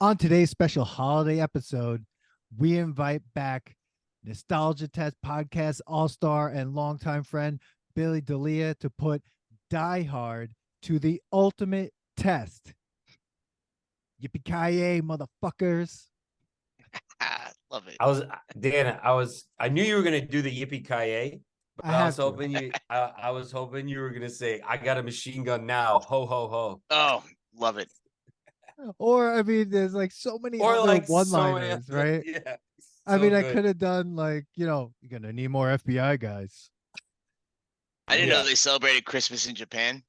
On today's special holiday episode, we invite back Nostalgia Test podcast all-star and longtime friend Billy Delia to put Die Hard to the ultimate test. Yippee-ki-yay, motherfuckers. Love it. I knew you were gonna do the yippee ki but I I have was to. hoping I was hoping you were gonna say, "I got a machine gun now, ho ho ho," Oh, love it. Or, I mean, there's like so many or other like one-liners, right? Yeah, I mean, I good. could have done like, you're gonna need more FBI guys. I didn't Yeah. know they celebrated Christmas in Japan.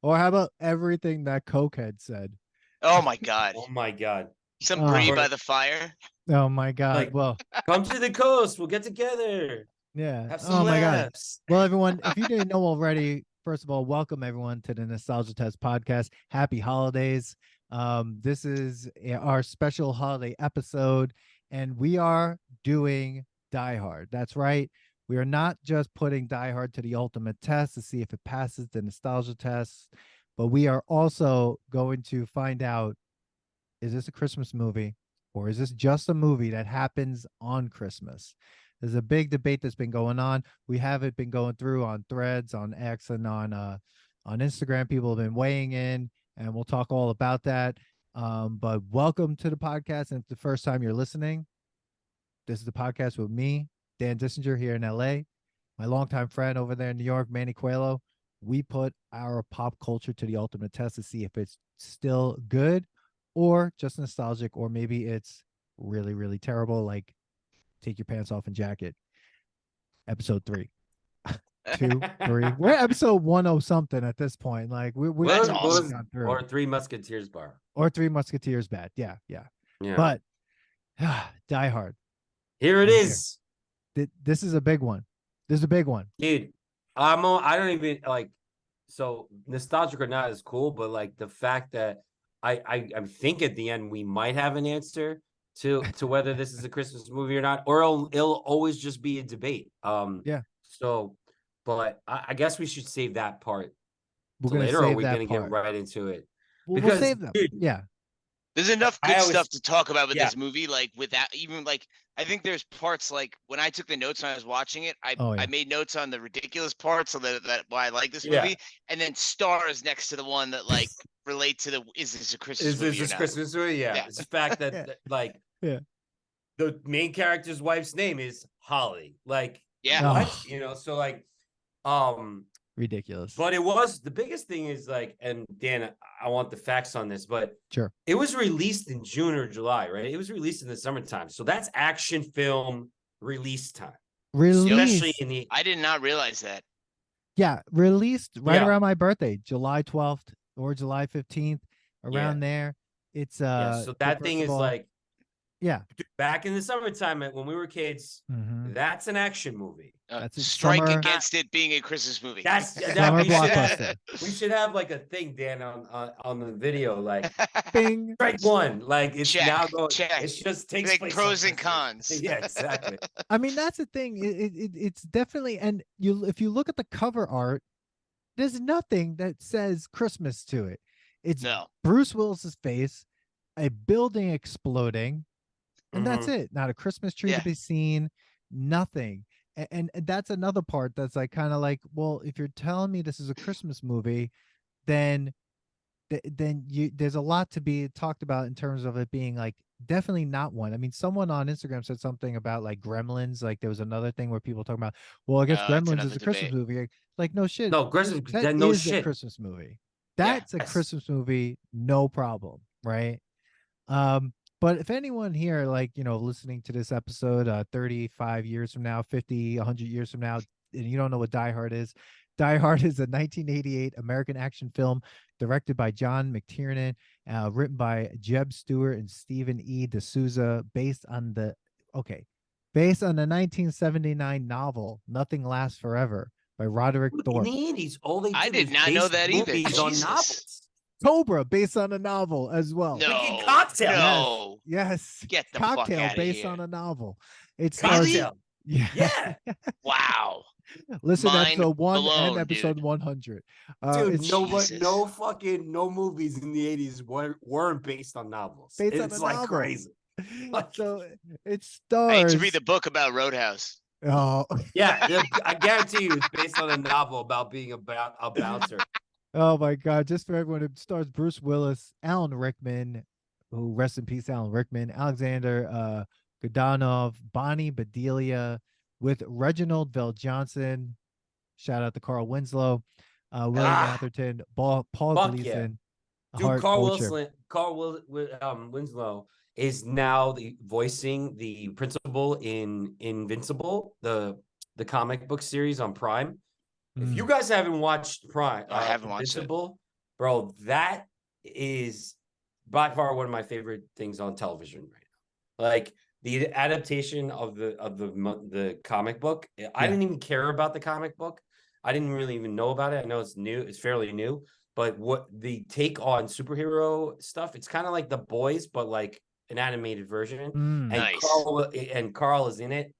Or how about everything that Cokehead said? Oh my God. Oh my god! Some Oh. brie Or- by the fire. Oh my God. Like- Well, Come to the coast. We'll get together. yeah. Have some Oh my God. laughs. Well, everyone, if you didn't know already, first of all, welcome everyone to the Nostalgia Test podcast. Happy holidays. This is our special holiday episode, and we are doing Die Hard. That's right. We are not just putting Die Hard to the ultimate test to see if it passes the nostalgia test, but we are also going to find out, is this a Christmas movie or is this just a movie that happens on Christmas? There's a big debate that's been going on. We have it been going through on Threads, on X, and on Instagram. People have been weighing in, and we'll talk all about that. But welcome to the podcast. And if the first time you're listening, this is the podcast with me, Dan Dissinger, here in LA, my longtime friend over there in New York, Manny Coelho. We put our pop culture to the ultimate test to see if it's still good or just nostalgic, or maybe it's really, really terrible, like Take Your Pants Off and Jacket. Episode 3. 2, 3. We're episode 10 something at this point. Like we're That's we've awesome. gone through. Or Three Musketeers bar. Or Three Musketeers bad. Yeah. Yeah. But Die Hard. Here it Right is. This is a big one. This is a big one. Dude, I don't even like, so nostalgic or not is cool, but like the fact that I think at the end we might have an answer to whether this is a Christmas movie or not, or it'll always just be a debate. Yeah. So, but I guess we should save that part We're till gonna later, or save are we that gonna part. get right into it? We'll Because, save them. dude, Yeah. There's enough I good always- stuff to talk about with Yeah. this movie. Like without even like, I think there's parts like when I took the notes when I was watching it, I Oh, yeah. I made notes on the ridiculous parts so that why I like this Yeah. movie, and then stars next to the one that like relate to the is this a Christmas Is movie this or this not? Christmas movie? Yeah. Yeah. It's the fact that, Yeah. that, like, Yeah. the main character's wife's name is Holly. Like, Yeah. what? Oh. So like, Ridiculous. but it was the biggest thing is like, and Dan, I want the facts on this, but Sure. it was released in June or July, right? It was released in the summertime, so that's action film release time, especially Released. in the I did not realize that. Yeah, released right Yeah. around my birthday, July 12th or July 15th, around there. It's yeah. So that first thing of is all, like yeah. back in the summertime when we were kids. Mhm. That's an action movie. That's a Strike summer- against it being a Christmas movie. That's Summer we should blockbuster. we should have like a thing, Dan, on the video, like Bing. strike one, like it's Check, now going. check. It just takes Like place pros on and Christmas. cons. Yeah, exactly. I mean, that's the thing. It's definitely, and if you look at the cover art, there's nothing that says Christmas to it. It's No. Bruce Willis's face, a building exploding, and that's Mhm. it. Not a Christmas tree Yeah. to be seen, nothing. And that's another part that's like kind of like, well, if you're telling me this is a Christmas movie, then there's a lot to be talked about in terms of it being like definitely not one. I mean, someone on Instagram said something about like Gremlins. Like there was another thing where people talking about, well, I guess Oh, it's Gremlins another is a Christmas debate. movie. Like no shit. No, Christmas. That No is shit. a Christmas movie. That's a Yes. Christmas movie, no problem, right? But if anyone here, like, listening to this episode 35 years from now, 50, 100 years from now, and you don't know what Die Hard is, Die Hard is a 1988 American action film directed by John McTiernan, written by Jeb Stewart and Stephen E. D'Souza, based on the 1979 novel Nothing Lasts Forever by Roderick In Thorpe. the 80s, all they I did did was not know base that either. movies on Jesus. novels. Cobra, based on a novel as well. No. Freaking Cocktail. No. Yes. Get the fuck Cocktail outta based here. on a novel. It stars, Cocktail. yeah. Yeah. Wow. Listen to Mind episode 1 and blown, episode dude. 100. Dude, It's Jesus. no movies in the 80s weren't based on novels. based on It's a like novel. crazy. Like, So it I need to stars. read the book about Roadhouse. Oh, yeah, I guarantee you it's based on a novel about being a bouncer. oh my God! Just for everyone, it stars Bruce Willis, Alan Rickman, who rest in peace, Alan Rickman, Alexander Godunov, Bonnie Bedelia, with Reginald Vell Johnson. Shout out to Carl Winslow, William Ah, Atherton, Paul fuck yeah. Gleason, Dude, Hart Fulcher. Winslow is now voicing the principal in Invincible, the comic book series on Prime. If you guys haven't watched Prime, I haven't watched it. Invincible, bro, that is by far one of my favorite things on television right now. Like the adaptation of the comic book. I didn't even care about the comic book. I didn't really even know about it. I know it's new, it's fairly new, but what the take on superhero stuff, it's kind of like The Boys, but like an animated version. And Nice. Carl is in it.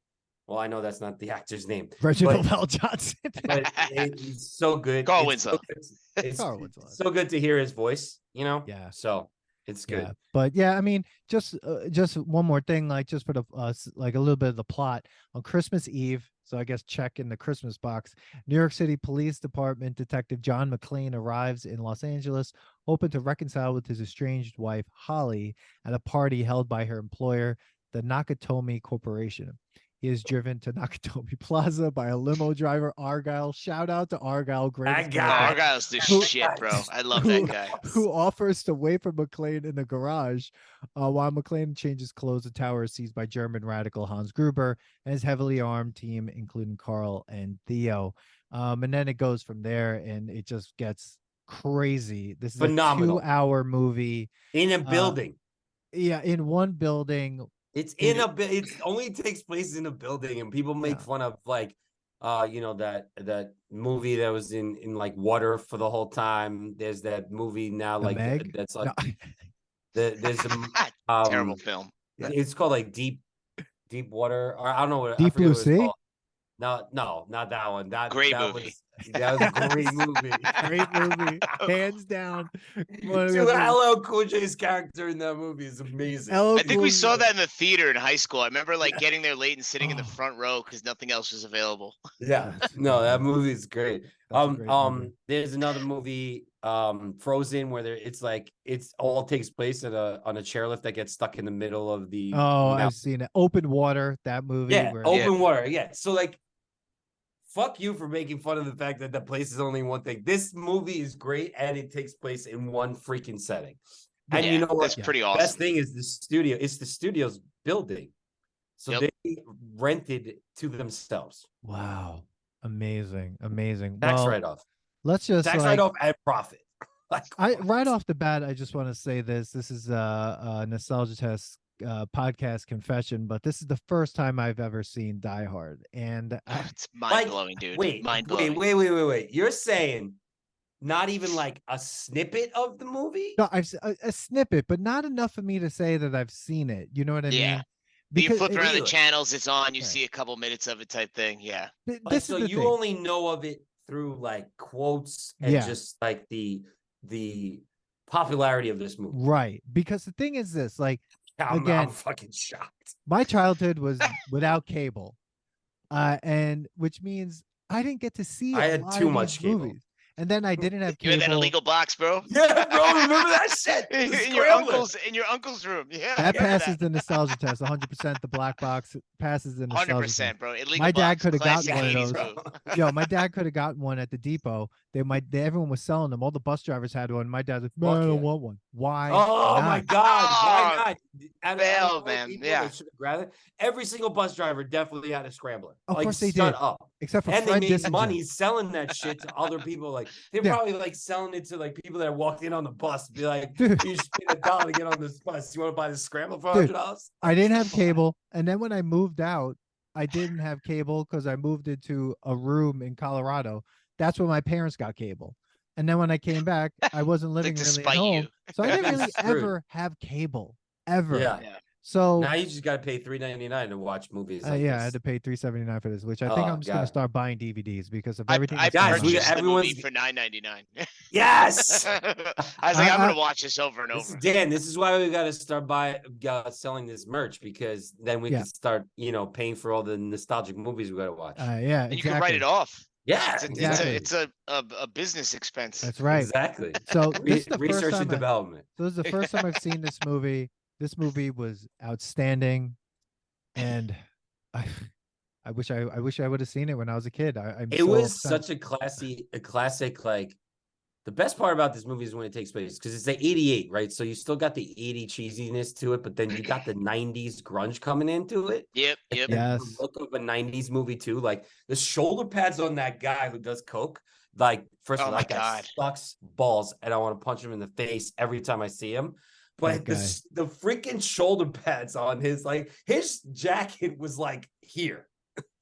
Well, I know that's not the actor's name. Reginald Vell Johnson. But it's so good. Carl It's Winslow. It's so good to hear his voice, Yeah. So it's good. Yeah, but yeah, I mean, just one more thing, like just for the like a little bit of the plot on Christmas Eve. So I guess check in the Christmas box. New York City Police Department Detective John McClane arrives in Los Angeles, hoping to reconcile with his estranged wife Holly at a party held by her employer, the Nakatomi Corporation. He is driven to Nakatomi Plaza by a limo driver, Argyle. Shout out to Argyle. That guy. Argyle's the Who- shit, bro. I love that guy. Who offers to wait for McClane in the garage while McClane changes clothes. The tower is seized by German radical Hans Gruber and his heavily armed team, including Carl and Theo. And then it goes from there, and it just gets crazy. This is Phenomenal. a 2-hour movie. In a building. Yeah, in one building. It's in a bit. It only takes place in a building, and people make fun of like, that movie that was in like water for the whole time. There's that movie now, like Meg? that's like No. there's a Terrible film. It's called like Deep Water, or I don't know what Deep I forget Blue what it's Sea? called. No, not that one. Great that movie. That was a great movie. Great movie, hands down. One of Dude, the- LL Cool J's character in that movie is amazing. LL I think we Cool- saw that in the theater in high school. I remember like getting there late and sitting in the front row because nothing else was available. Yeah, no, that movie is great. That's a great movie. There's another movie, Frozen, where it's all takes place on a chairlift that gets stuck in the middle of the Oh, mountain. I've seen it. Open Water, that movie. Yeah, where- open water. Yeah, so like, fuck you for making fun of the fact that the place is only one thing. This movie is great, and it takes place in one freaking setting. And Yeah, you know what? that's pretty awesome. Best thing is the studio. It's the studio's building, so Yep. they rented to themselves. Wow. Amazing. Amazing. Tax Well, write-off. let's just Tax like, write-off and profit. Like, right off the bat, I just want to say this. This is a Nostalgia Test podcast confession, but this is the first time I've ever seen Die Hard. And It's mind blowing, dude. Wait, Mind blowing. wait. You're saying not even like a snippet of the movie? no, I've a snippet, but not enough for me to say that I've seen it. You know what I Yeah. mean? You flip it- around the really- channels, it's on. You Right. see a couple minutes of it, type thing. Yeah. th- Like, this so is the you thing. only know of it through like quotes and Yeah. just like the popularity of this movie. Right. Because the thing is this, like, I'm Again- fucking shocked. my childhood was without cable, and which means I didn't get to see. I a had lot too of much these cable. movies. And then I didn't have You had cable. that illegal box, bro. Yeah, bro, remember that shit? The in your Scrambler. uncle's room. Yeah. That I remember passes the nostalgia test. 100%. The black box passes the nostalgia 100%, test. bro. Illegal My dad box, could have gotten classic one of 80s those. move. Yo, my dad could have gotten one at the depot. Everyone was selling them. All the bus drivers had one. My dad's like, no, I Fuck don't yeah. want one. Why? Oh my not? God! Why Oh, not? Out of fail, all the man. people Yeah. that should have grabbed it, every single bus driver definitely had a scrambler. Of Like, course they shut did. up. Except for And they Fred made Dissinger. money selling that shit to other people. Like they're Yeah. probably like selling it to like people that walked in on the bus. Be like, Dude. you just paid $1 to get on this bus. You want to buy this scrambler for Dude. $100? I didn't have cable. And then when I moved out, I didn't have cable because I moved into a room in Colorado. That's when my parents got cable. And then when I came back, I wasn't living to really at spite home. you. So I didn't really Screwed. ever have cable. Ever. Yeah. Yeah. So Now you just got to pay $3.99 to watch movies like yeah, I this. had to pay $3.79 for this, which I think Oh, I'm just gonna God. start buying DVDs because of I everything. I that's going Guys, on. we- purchased the movie everyone's- for $9.99. Yes. I was like, I'm I- gonna watch this over and This is over. Dan. This is why we got to start selling this merch, because then we Yeah. can start, paying for all the nostalgic movies we got to watch. Yeah, And you can write exactly. it off. Yeah, It's a business expense. That's right. Exactly. So this is the first Research time. and development. So this is the first time I've seen this movie. This movie was outstanding, and I wish I would have seen it when I was a kid. I'm It so was upset. such a classic. Like, the best part about this movie is when it takes place, because it's like 88, right? So you still got the 80 cheesiness to it, but then you got the 90s grunge coming into it. Yep. And Yes. the look of a 90s movie too. Like the shoulder pads on that guy who does coke. Like, first of all, Oh my that guy God. sucks balls, and I want to punch him in the face every time I see him. But That the freaking shoulder pads on his jacket was like here.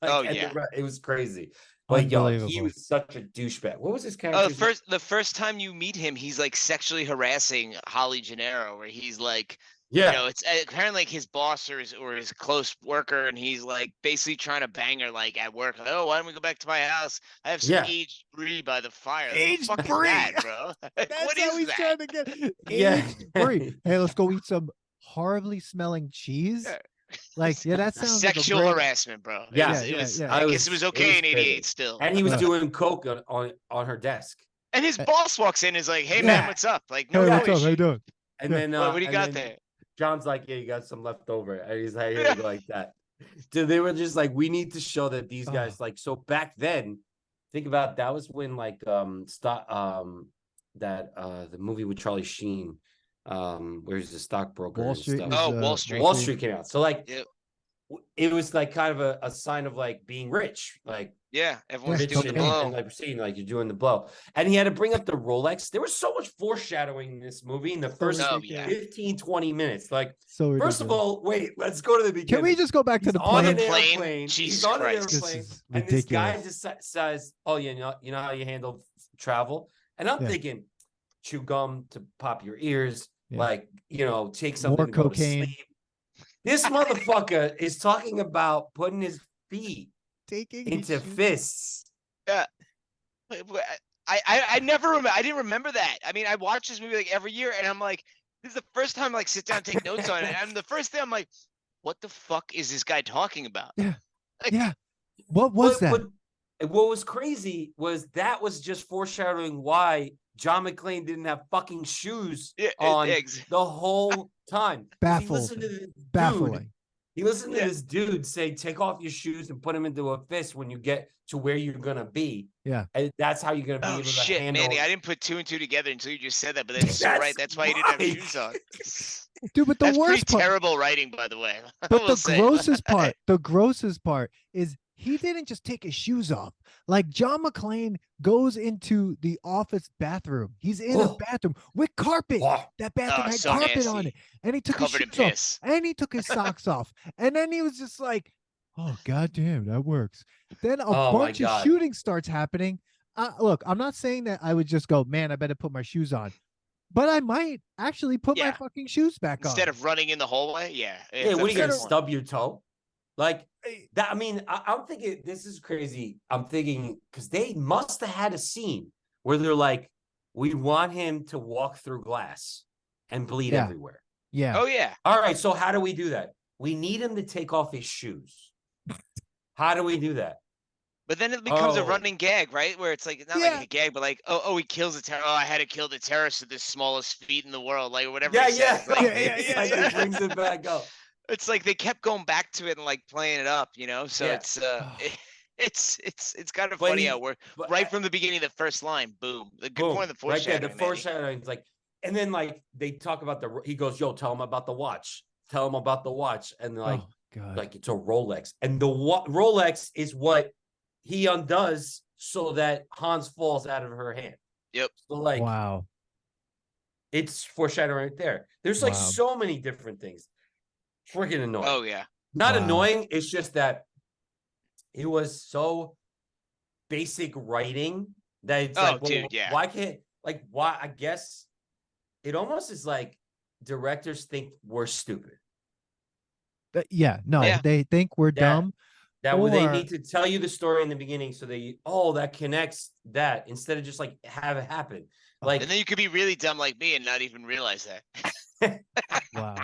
Oh, and yeah. it was crazy. But yo, he Unbelievable. was such a douchebag. What was his Oh, character? the first time you meet him, he's like sexually harassing Holly Gennaro, where he's like, Yeah. it's apparently like his boss or his close worker, and he's like basically trying to bang her like at work. Like, oh, why don't we go back to my house? I have some Yeah. aged brie by the fire. Aged What the fuck brie. is that, bro? That's What how is he's that? trying to get Yeah. aged brie. Hey, let's go eat some horribly smelling cheese. Yeah. Like, yeah, that sounds Sexual like a great. harassment, bro. Yeah, It was. yeah. I guess it was okay in crazy. '88 still. And he was Yeah. doing coke on her desk. And his boss walks in and is like, "Hey Yeah. man, what's up?" Like, no, Hey, no what's up? How issue. you doing? And Yeah. then What do you and got then there? John's like, yeah, you got some left over. And he's like, here you go, like that. Dude, they were just like, we need to show that these guys, like, so back then, think about, that was when like the movie with Charlie Sheen, where he's the stockbroker Wall and Street. stuff. Oh, Wall Street. Wall Street came out. So like Yep. it was like kind of a sign of like being rich, like Yeah, everyone's Rich doing the and- blow. and like proceeding, like you're doing the blow. And he had to bring up the Rolex. There was so much foreshadowing in this movie in the first Oh, yeah. 15, 20 minutes. Like, So first of ridiculous. all, wait, let's go to the beginning. Can we just go back to He's the on plane? an Plane? airplane. Jesus He's on an Christ. This airplane. is And this guy ridiculous. just says, oh, you know how you handle travel? And I'm Yeah. thinking, chew gum to pop your ears, Yeah. like, take something More to go to cocaine. sleep. This motherfucker is talking about putting his feet Taking into his shoes- fists. I never remember. I didn't remember that. I mean, I watch this movie like every year, and I'm like, this is the first time I like sit down and take notes on it. And the first thing I'm like, what the fuck is this guy talking about? Yeah. Like, Yeah. What was that? What was crazy was that was just foreshadowing why John McClane didn't have fucking shoes Yeah, on ex- the whole time. 'Cause Baffled. He listened to this dude. Baffling. He listened to Yeah. this dude say, "Take off your shoes and put them into a fist when you get to where you're gonna be." Yeah. And that's how you're gonna be Oh able to shit, handle. Manny! I didn't put two and two together until you just said that, but that's so That's right. That's why he didn't have right. shoes on. Dude, but the That's pretty worst part. terrible writing, by the way. I But will the say. grossest part is he didn't just take his shoes off. Like, John McClane goes into the office bathroom. He's in a Oh. bathroom with carpet. Oh, That bathroom had so carpet on nasty. it. And he took Covered in his shoes off. piss. And he took his socks off. And then he was just like, oh, goddamn, that works. Then a Oh, my bunch of God. shooting starts happening. Look, I'm not saying that I would just go, man, I better put my shoes on. But I might actually put my Yeah. fucking shoes back on. Instead of running in the hallway, yeah. yeah, what are you gonna that's- stub your toe? Like that. I mean, I'm thinking this is crazy. I'm thinking because they must have had a scene where they're like, we want him to walk through glass and bleed Yeah. everywhere. Yeah. Oh yeah. All right, so how do we do that? We need him to take off his shoes. How do we do that? But then it becomes a Oh. running gag, right? Where it's like not Yeah. like a gag, but like, oh, he kills the terror. Oh, I had to kill the terrorist with the smallest feet in the world, like whatever. Yeah, he said. yeah, It's like, It's like it brings it back up. It's like they kept going back to it and like playing it up, So Yeah. it's kind of But funny he- how we're But right from the beginning, the first line, boom. The good boom, point of the right there, foreshadowing. the foreshadowing is like, and then like they talk about he goes, yo, tell him about the watch. Tell him about the watch, and like. Oh, God. Like it's a Rolex, and the Rolex is what he undoes so that Hans falls out of her hand. Yep. So like, wow. it's foreshadowing right there. There's like Wow. so many different things. Freaking annoying. Oh yeah. Not Wow. annoying. It's just that it was so basic writing that it's Oh, like, well, dude, yeah. why can't why? I guess it almost is like directors think we're stupid. Yeah, no, Yeah. they think we're That dumb. that way they Or need to tell you the story in the beginning so that connects that instead of just like have it happen. Like And then you could be really dumb like me and not even realize that. wow,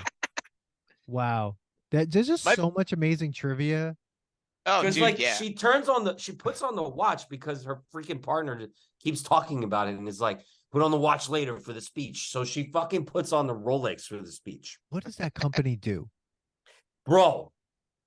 wow. There's just My so much amazing trivia. oh, because dude, like yeah. she puts on the watch because her freaking partner keeps talking about it and is like, put on the watch later for the speech. So she fucking puts on the Rolex for the speech. What does that company do? Bro,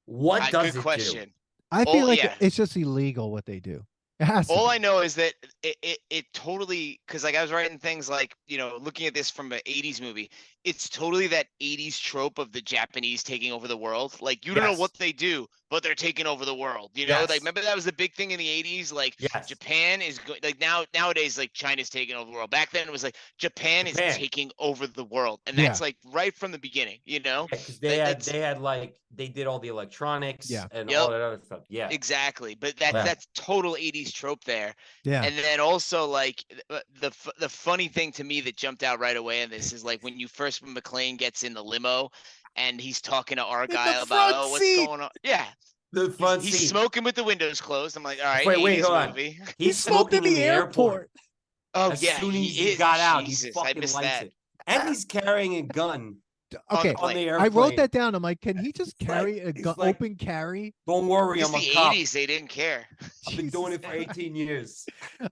what does Good it do? question. I feel Oh like yeah. it's just illegal what they do. It has to All be. I know is that it totally, because like I was writing things like, looking at this from an 80s movie, it's totally that 80s trope of the Japanese taking over the world. Like you don't know Yes. what they do, but they're taking over the world. Like Yes. remember that was the big thing in the 80s? Like Yes. Japan is like nowadays, like China's taking over the world. Back then it was like Japan is taking over the world. And that's Yeah. like right from the beginning, Because It's they did all the electronics Yeah. and Yep. all that other stuff. Yeah. Exactly, but Yeah. that's total 80s trope there. Yeah. And then also like the funny thing to me that jumped out right away in this is like when McClane gets in the limo and he's talking to Argyle about front what's seat! going on. Yeah, The front he's seat. smoking with the windows closed. I'm like, all right, Wait, 80s hold on. movie. He He's smoked in smoking in the airport. Oh As yeah, soon as he is. got out, he Jesus, I fucking missed lights that. it. And he's carrying a gun Okay. On the airplane. I wrote that down. I'm like, can he just He's carry like- a he's gun, like- open carry? Don't worry, It's I'm the a cop. 80s, they didn't care. I've been doing it for 18 years.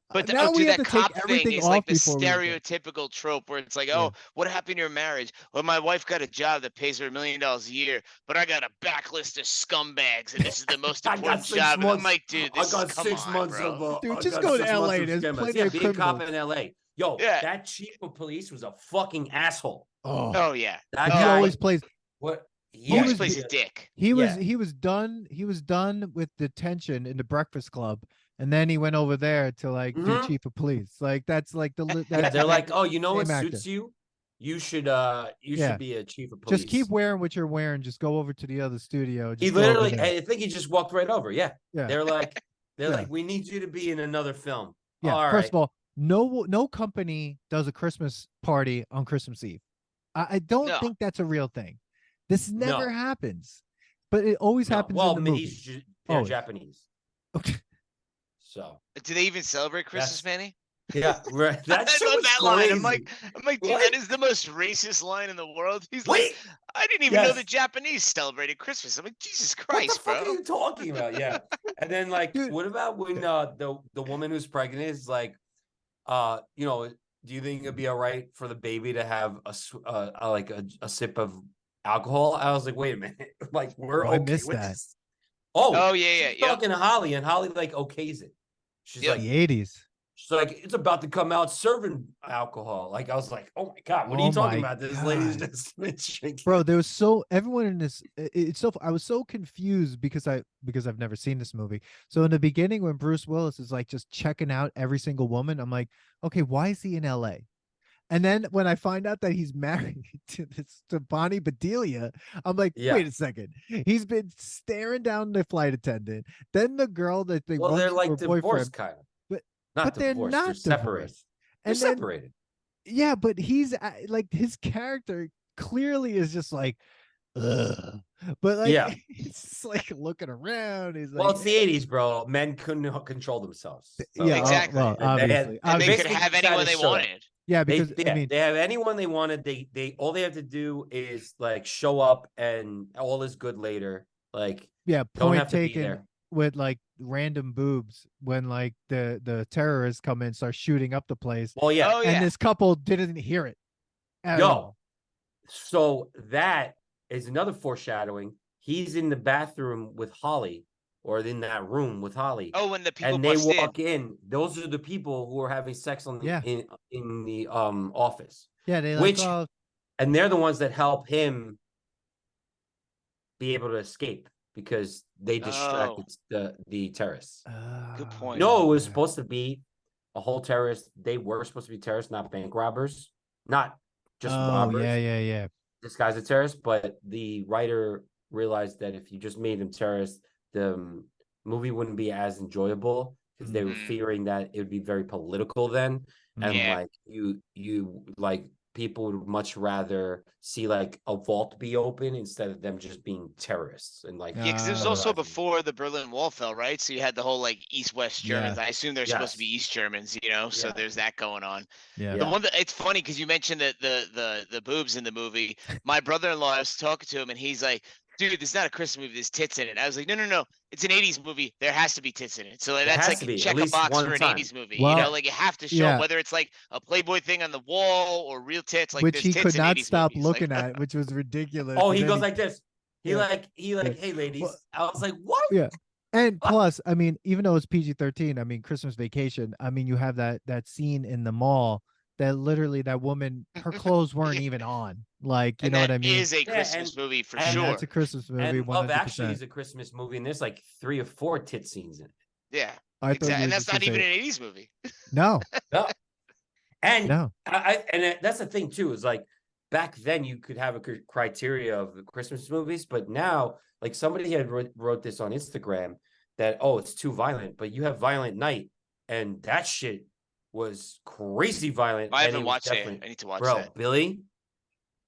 But now we dude, have that to take cop thing everything is off like the before we. stereotypical trope where it's like, oh, what happened to your marriage? Well, my wife got a job that pays her $1 million a year, but I got a backlist of scumbags, and this is the most I got important 6 job. And I'm months. like, dude, I this got is come 6 on, months bro. of Dude, I just got go to 6 months LA. of There's scammers. plenty Yeah, of being a cop criminals. in LA. Yo, Yeah. that chief of police was a fucking asshole. Oh yeah, That He guy always plays. what He always was plays the- a dick. He was Yeah. he was done with detention in the Breakfast Club, and then he went over there to like do Mhm. chief of police. Like that's like the Yeah, that's they're like, oh, you know what same actor. suits you? You should Yeah. be a chief of police. Just keep wearing what you're wearing. Just go over to the other studio. He Just go over literally, there. I think he just walked right over. Yeah. Yeah. They're like, Yeah. we need you to be in another film. Yeah. All First right. of all, no company does a Christmas party on Christmas Eve. I don't No. think that's a real thing. This never No. happens, but it always No, happens well, in the movie. they're Always. Japanese. Okay. So Do they even celebrate Christmas, Manny? yeah, right. That I shit love was that line. I'm crazy. like, dude, What? that is the most racist line in the world. He's Wait. like, I didn't even know Yes. the Japanese celebrated Christmas. I'm like, Jesus What Christ, the fuck bro. are you talking about? Yeah. And then like, Dude. what about when the woman who's pregnant is like, do you think it'd be all right for the baby to have a sip of alcohol? I was like, wait a minute, like we're Oh, I okay missed with that. this. Oh, Oh yeah, she's yeah. talking to Holly, and Holly like okays it. She's Yep. like, The 80s. she's like, it's about to come out serving alcohol. Like I was like, oh my god, what are Oh you talking my about? This lady's God. just been drinking. Bro, there was everyone in this. It's so I was so confused because I've never seen this movie. So in the beginning, when Bruce Willis is like just checking out every single woman, I'm like, okay, why is he in L.A.? And then when I find out that he's married to Bonnie Bedelia, I'm like, Yeah. wait a second. He's been staring down the flight attendant, then the girl that they Well, runs they're to like her divorced, boyfriend. kind of. But- not but they're divorced. not They're separated. divorced. They're And then separated. yeah, but he's like his character clearly is just like, ugh. But like, Yeah. he's just like looking around. He's Well, like, it's the '80s, bro. Men couldn't control themselves. So, yeah, Exactly. well, They had- obviously, And they obviously. could have basically anyone decided they to show that. wanted. Yeah, They, because I mean, they have anyone they wanted. They all they have to do is like show up, and all is good later. Like yeah, don't point have to be taken there. with like random boobs when like the terrorists come in, start shooting up the place, Well, yeah. Oh yeah. and this couple didn't hear it at Yo, all. so that is another foreshadowing. He's in the bathroom with Holly, or in that room with Holly. Oh, when the people and they bust walk in. Those are the people who are having sex on the Yeah. in the office. Yeah, they like, Which oh, and they're the ones that help him be able to escape because they distracted the terrorists. Good point. No, it was yeah. supposed to be a whole terrorist. They were supposed to be terrorists, not bank robbers, not just Oh, robbers. yeah. Disguised as terrorists. But the writer realized that if you just made them terrorists, the movie wouldn't be as enjoyable because they were Mhm. fearing that it would be very political then, and Yeah. like you like people would much rather see like a vault be open instead of them just being terrorists and like. Yeah, because it was also before the Berlin Wall fell, right? So you had the whole like East-West Germans. I assume they're supposed to be East Germans, so there's that going on. Yeah. The one that it's funny because you mentioned that the boobs in the movie. My brother-in-law, I was talking to him, and he's like, "Dude, this is not a Christmas movie. There's tits in it." I was like, "No. It's an '80s movie. There has to be tits in it." So like, that's like check a box for an '80s movie. Well, like you have to show whether it's like a Playboy thing on the wall or real tits. Like which he tits could in not 80s stop movies. looking at, which was ridiculous. Oh, he goes like this. He like, hey ladies. Well, I was like, what? Yeah. And plus, I mean, even though it's PG-13, I mean, Christmas Vacation, I mean, you have that scene in the mall that literally that woman, her clothes weren't even on. Like, you know what I mean? It is a Christmas movie for sure. That's a Christmas movie. And 100%. Love Actually is a Christmas movie, and there's like 3 or 4 tit scenes in it. Yeah. Exactly. And that's not even an '80s movie. No. No. And no. That's the thing too, is like back then you could have a criteria of the Christmas movies, but now like somebody had wrote this on Instagram that, oh, it's too violent, but you have Violent Night, and that shit was crazy violent. I haven't watched it. I need to watch that. Billy,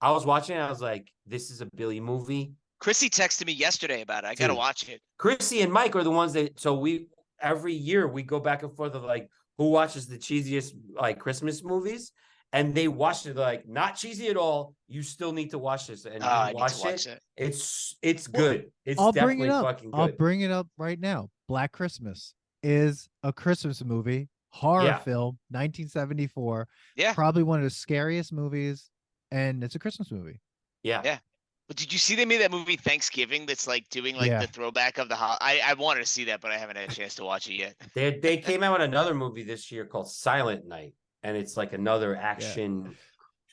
I was watching it, I was like, this is a Billy movie. Chrissy texted me yesterday about it. I gotta watch it. Chrissy and Mike are the ones that, so we every year we go back and forth of like who watches the cheesiest like Christmas movies, and they watched it like not cheesy at all. You still need to watch this, and I need to watch it. It's good. It's I'll definitely bring it up. fucking good. I'll bring it up right now. Black Christmas is a Christmas movie, horror film, 1974. Yeah, probably one of the scariest movies, and it's a Christmas movie. Yeah. But did you see they made that movie Thanksgiving that's like doing like the throwback of the I wanted to see that, but I haven't had a chance to watch it yet. They came out with another movie this year called Silent Night, and it's like another action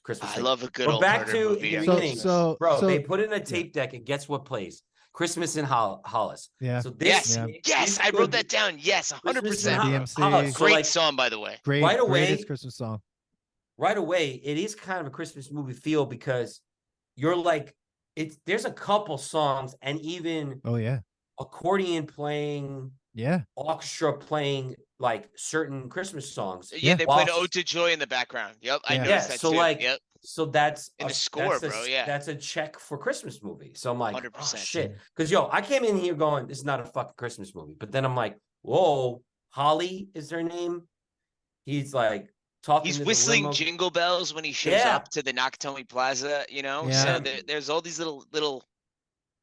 Christmas I thing. love a good But old back to movie. the beginning, bro. They put in a tape deck, and guess what plays? Christmas in Hollis. Yeah. So this, yes, I wrote that down. Yes, 100%. Great song, by the way. Greatest Christmas song. Right away, it is kind of a Christmas movie feel because you're like, there's a couple songs and even accordion playing, orchestra playing like certain Christmas songs. Yeah, they played "Ode to Joy" in the background. Yep, I noticed that so too. Like, so that's in the score, bro. That's a check for Christmas movie. So I'm like, 100%. oh, shit, because I came in here going, this is not a fucking Christmas movie. But then I'm like, whoa, Holly is her name. He's like talking. He's whistling Jingle Bells when he shows up to the Nakatomi Plaza. So there's all these little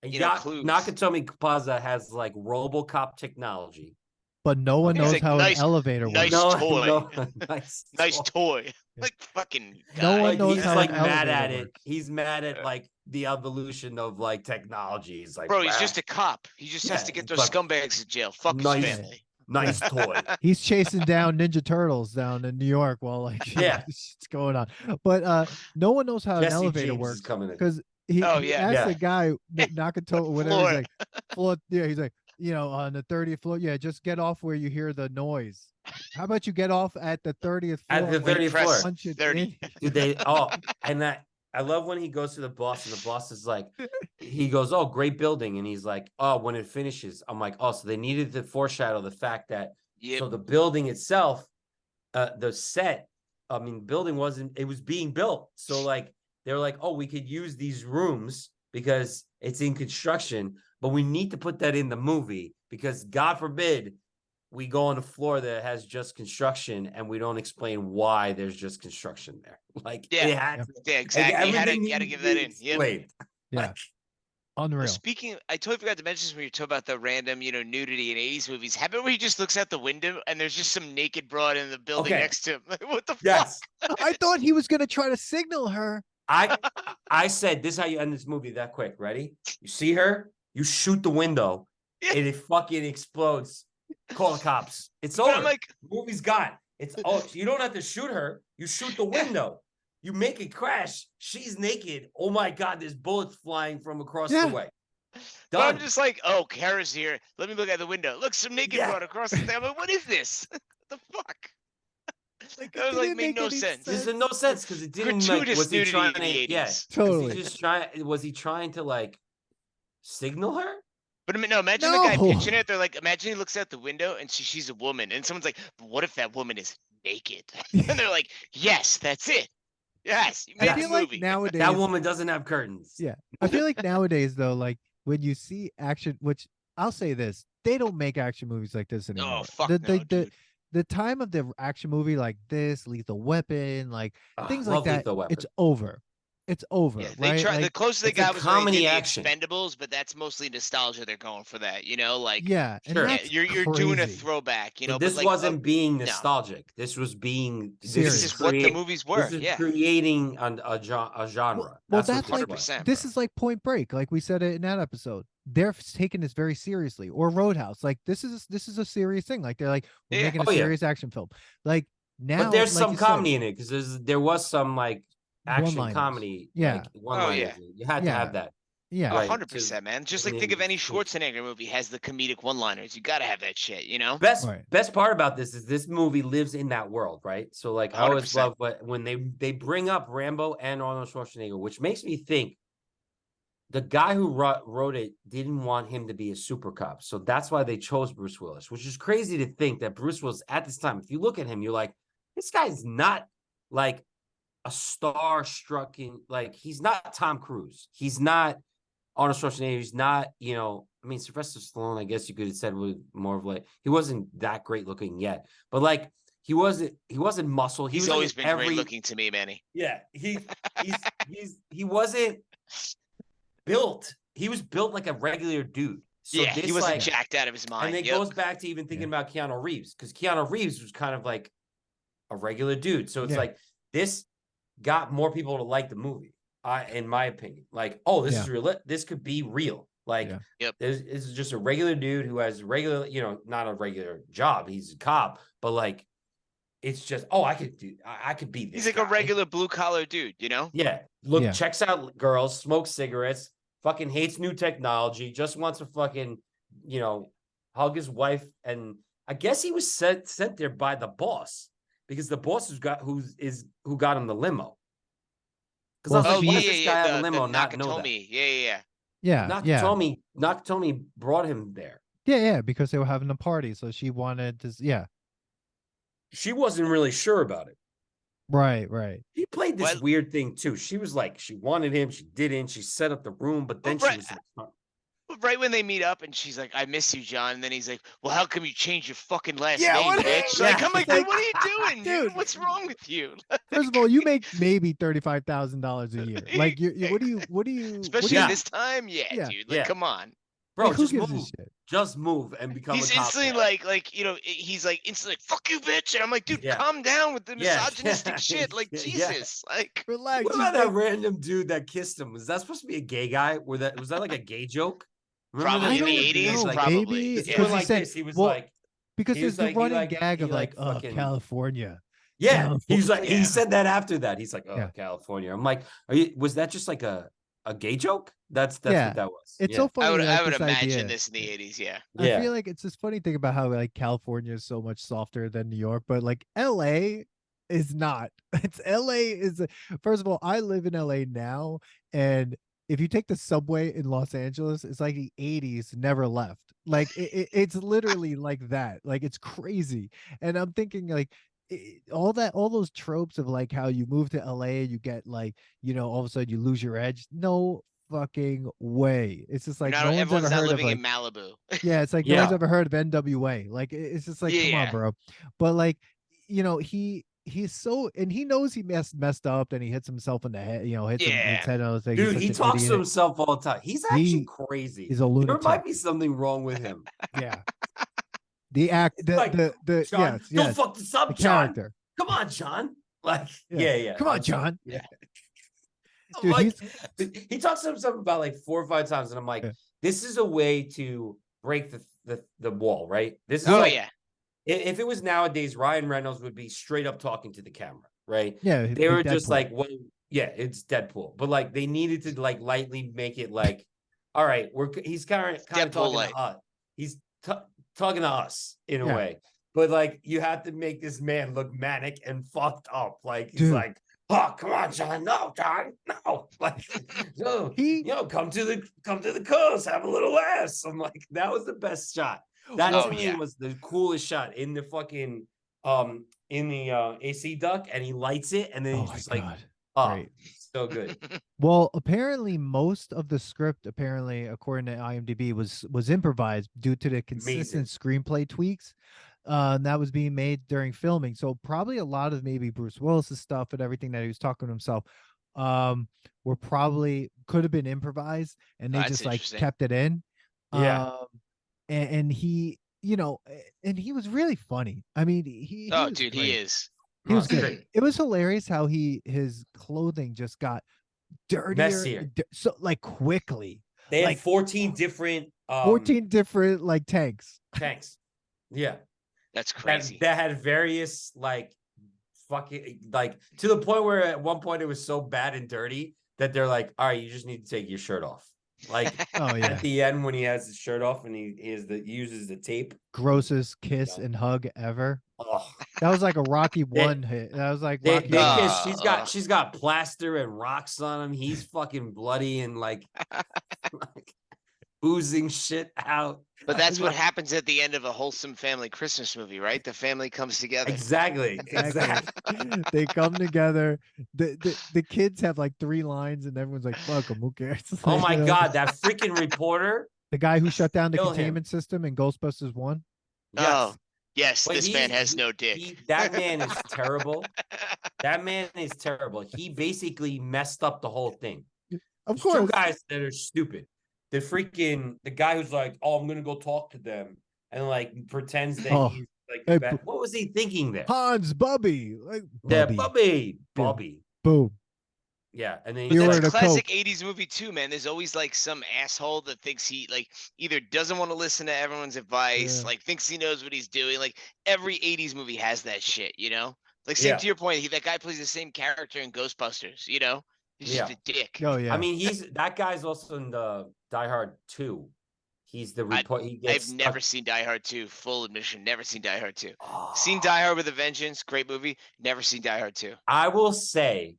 clues. Nakatomi Plaza has like RoboCop technology. But no one knows how an elevator works. Nice toy. Like fucking guy. No one knows he's how like an mad elevator at it. works. He's mad at like the evolution of like technology. He's like, bro, he's just a cop. He just has to get those scumbags in jail. Fuck his family. Nice toy. He's chasing down Ninja Turtles down in New York while like shit's going on. But no one knows how an elevator works because he asked the guy Nakatomi whatever he's like floor. Yeah, he's like, on the 30th floor. Yeah, just get off where you hear the noise. How about you get off at the 30th floor? At the 30th floor. Punch it 30. Dude, and that I love when he goes to the boss and the boss is like, he goes, "Oh, great building," and he's like, "Oh, when it finishes," I'm like, "Oh, so they needed to foreshadow the fact that so the building itself, the set, I mean, building it was being built, so like they were like, oh, we could use these rooms because it's in construction." But we need to put that in the movie because God forbid we go on a floor that has just construction and we don't explain why there's just construction there. Like, exactly. You had to give that in. Yeah. Unreal. Speaking, I totally forgot to mention this when you talk about the random, nudity in '80s movies. How about where he just looks out the window and there's just some naked broad in the building next to him? Like, what the fuck? I thought he was gonna try to signal her. I said, this is how you end this movie that quick. Ready? You see her? You shoot the window, and it fucking explodes. Call the cops. It's over. I'm like, the movie's gone. You don't have to shoot her. You shoot the window. You make it crash. She's naked. Oh my God, there's bullets flying from across the way. But I'm just like, oh, Kara's here. Let me look out the window. Look, some naked broad across the thing. I'm like, what is this? What the fuck? Like, that was like made no sense. This is no sense because it didn't. Gratuitous was he trying to? Totally. Was he trying to like signal her? But no, imagine the guy pitching it. They're like, imagine he looks out the window and she's a woman, and someone's like, but what if that woman is naked? And they're like, yes, that's it. Yes, you I made feel the like movie. nowadays, That woman doesn't have curtains. yeah, I feel like nowadays though, like when you see action, which I'll say this, they don't make action movies like this Oh anymore. fuck no, dude. The time of the action movie like this, Lethal Weapon, like things like Love that, Lethal Weapon. it's over. It's over, Yeah, they right? try. The Like, closest they it's a got was when they did comedy the action. Expendables, but that's mostly nostalgia. They're going for that, you know, like yeah, and Sure. yeah, that's you're doing a crazy. throwback, you But know. this But like, wasn't being no, nostalgic. This was being this Serious. is what the movies were. This is Yeah, creating a genre. Well, That's what that's this like 100%, this bro. is like Point Break, like we said it in that episode. They're taking this very seriously, or Roadhouse. Like this is a serious thing. Like they're like we're Yeah. making a Oh, yeah. serious action film. Like But now, there's like some you comedy said, in it because there was some like action one-liners. comedy, Yeah. like one-liners. yeah. You had to Yeah. have that, Yeah, right? 100%, man. Just like and think of any it's- Schwarzenegger movie has the comedic one-liners. You gotta have that shit, you know. Right. Best part about this is this movie lives in that world, right? So like I always 100%. love when they bring up Rambo and Arnold Schwarzenegger, which makes me think the guy who wrote it didn't want him to be a super cop. So that's why they chose Bruce Willis, which is crazy to think that Bruce Willis at this time, if you look at him, you're like, this guy's not like a star-struck like he's not Tom Cruise. He's not Arnold Schwarzenegger. He's not, I mean, Sylvester Stallone, I guess you could have said was more of like, he wasn't that great looking yet, but like he wasn't muscle. He's was always like been great looking to me, Manny. Yeah. He wasn't built. He was built like a regular dude. So yeah, this, he wasn't like, jacked out of his mind. and it goes back to even thinking about Keanu Reeves, because Keanu Reeves was kind of like a regular dude. So it's like this got more people to like the movie, in my opinion. Like, oh, this is real. This could be real. Like, this is just a regular dude who has regular, not a regular job. He's a cop, but like, it's just, oh, I could be this. He's like guy. a regular blue collar dude, you know? Yeah. Look, checks out girls, smokes cigarettes, fucking hates new technology, just wants to fucking, hug his wife. And I guess he was sent there by the boss, because the boss who got him the limo. Because I was like, why does this guy have a limo not know that? Yeah. Nakatomi brought him there. Yeah, because they were having a party, so she wanted to. She wasn't really sure about it. Right. He played this weird thing too. She was like, she wanted him, she didn't. She set up the room, but then she was right when they meet up, and she's like, "I miss you, John." And then he's like, "Well, how come you changed your fucking last name, bitch?" Like, I'm like, dude, what are you doing, dude? What's wrong with you? First of all, you make maybe $35,000 a year. Like, what do you? Especially at this time, dude. Like, come on. Bro, like, who just gives move. a shit? Just move and become He's a cop. instantly he's like instantly like, "Fuck you, bitch," and I'm like, dude, calm down with the misogynistic shit. Like, Jesus, like, relax. What about that random dude that kissed him? Was that supposed to be a gay guy? Was that like a gay joke? Probably in the 80s, like, probably. Maybe he went like this. He was like, because there's the running gag of like, oh, fucking California. Yeah, California. he's like, he said that after that. He's like, oh, California. I'm like, was that just like a gay joke? That's what that was. It's so funny. I would imagine this in the 80s. Yeah. I feel like it's this funny thing about how like California is so much softer than New York, but like LA is not. It's LA is first of all, I live in LA now, and if you take the subway in Los Angeles, it's like the 80s never left. Like it's literally like that. Like it's crazy. And I'm thinking like all those tropes of like how you move to LA, you get like, all of a sudden you lose your edge. No fucking way. It's just like no one's ever heard living of in Malibu. Yeah, it's like no one's ever heard of NWA. Like it's just like come on, bro. But like, he's so, and he knows he messed up, and he hits himself in the head, hits his head on the thing. Dude, he talks to himself all the time. He's actually crazy. He's a lunatic. There might be something wrong with him. Yeah. The act, the John, yes, don't fuck this up, the John. character. Come on, John. Like, Come on, John. Yeah. Dude, like, he talks to himself about like 4 or 5 times, and I'm like, this is a way to break the wall, right? This is if it was nowadays, Ryan Reynolds would be straight up talking to the camera, right? Yeah, they were just like, well, it's Deadpool, but like they needed to like lightly make it like, all right, he's kind of talking to us. He's talking to us in a way, but like you have to make this man look manic and fucked up. Like he's like, oh, come on, John, no, John, no, like, no, come to the coast, have a little ass. I'm like, that was the best shot. That to me was the coolest shot in the fucking in the AC duct, and he lights it, and then he's just like Oh, Great. so good. Well, apparently most of the script, apparently, according to IMDb, was improvised due to the consistent screenplay tweaks that was being made during filming. So probably a lot of maybe Bruce Willis's stuff and everything that he was talking to himself were probably could have been improvised, and they That's just like interesting. kept it in. Yeah. And he, and he was really funny. I mean, he Oh, was dude, great. he is. He was it's good. great. It was hilarious how his clothing just got dirtier, Messier. so like quickly. They had Like 14 different 14 different like tanks. tanks. Yeah. That's crazy. That had various like fucking like to the point where at one point it was so bad and dirty that they're like, all right, you just need to take your shirt off. Like Oh yeah. at the end when he has his shirt off and he uses the tape. Grossest kiss and hug ever. Oh, That was like a Rocky one hit. That was like they Rocky kiss. one. She's got plaster and rocks on him. He's fucking bloody and like oozing shit out. But that's what happens at the end of a wholesome family Christmas movie, right? The family comes together. Exactly. They come together. The kids have like 3 lines, and everyone's like, "Fuck them, who cares?" Oh my god, that freaking reporter! The guy who shut down the Kill him. containment system in Ghostbusters 1. Yes. Oh, yes, But this man has no dick. That man is terrible. That man is terrible. He basically messed up the whole thing. Of There's course. 2 guys that are stupid. The guy who's like, oh, I'm gonna go talk to them and like pretends that he's like hey, bad. What was he thinking there? Hans Bubby. Like Bubby. Boom. Yeah, and then But that's ordered a a classic Coke. 80s movie too, man. There's always like some asshole that thinks he like either doesn't want to listen to everyone's advice, like thinks he knows what he's doing. Like every 80s movie has that shit, you know? Like same to your point, that guy plays the same character in Ghostbusters, you know? He's just a dick. Oh yeah. I mean, that guy's also in the Die Hard 2. He's the report. I've never seen Die Hard 2. Full admission, never seen Die Hard 2. Seen Die Hard with a Vengeance, great movie. Never seen Die Hard 2. I will say,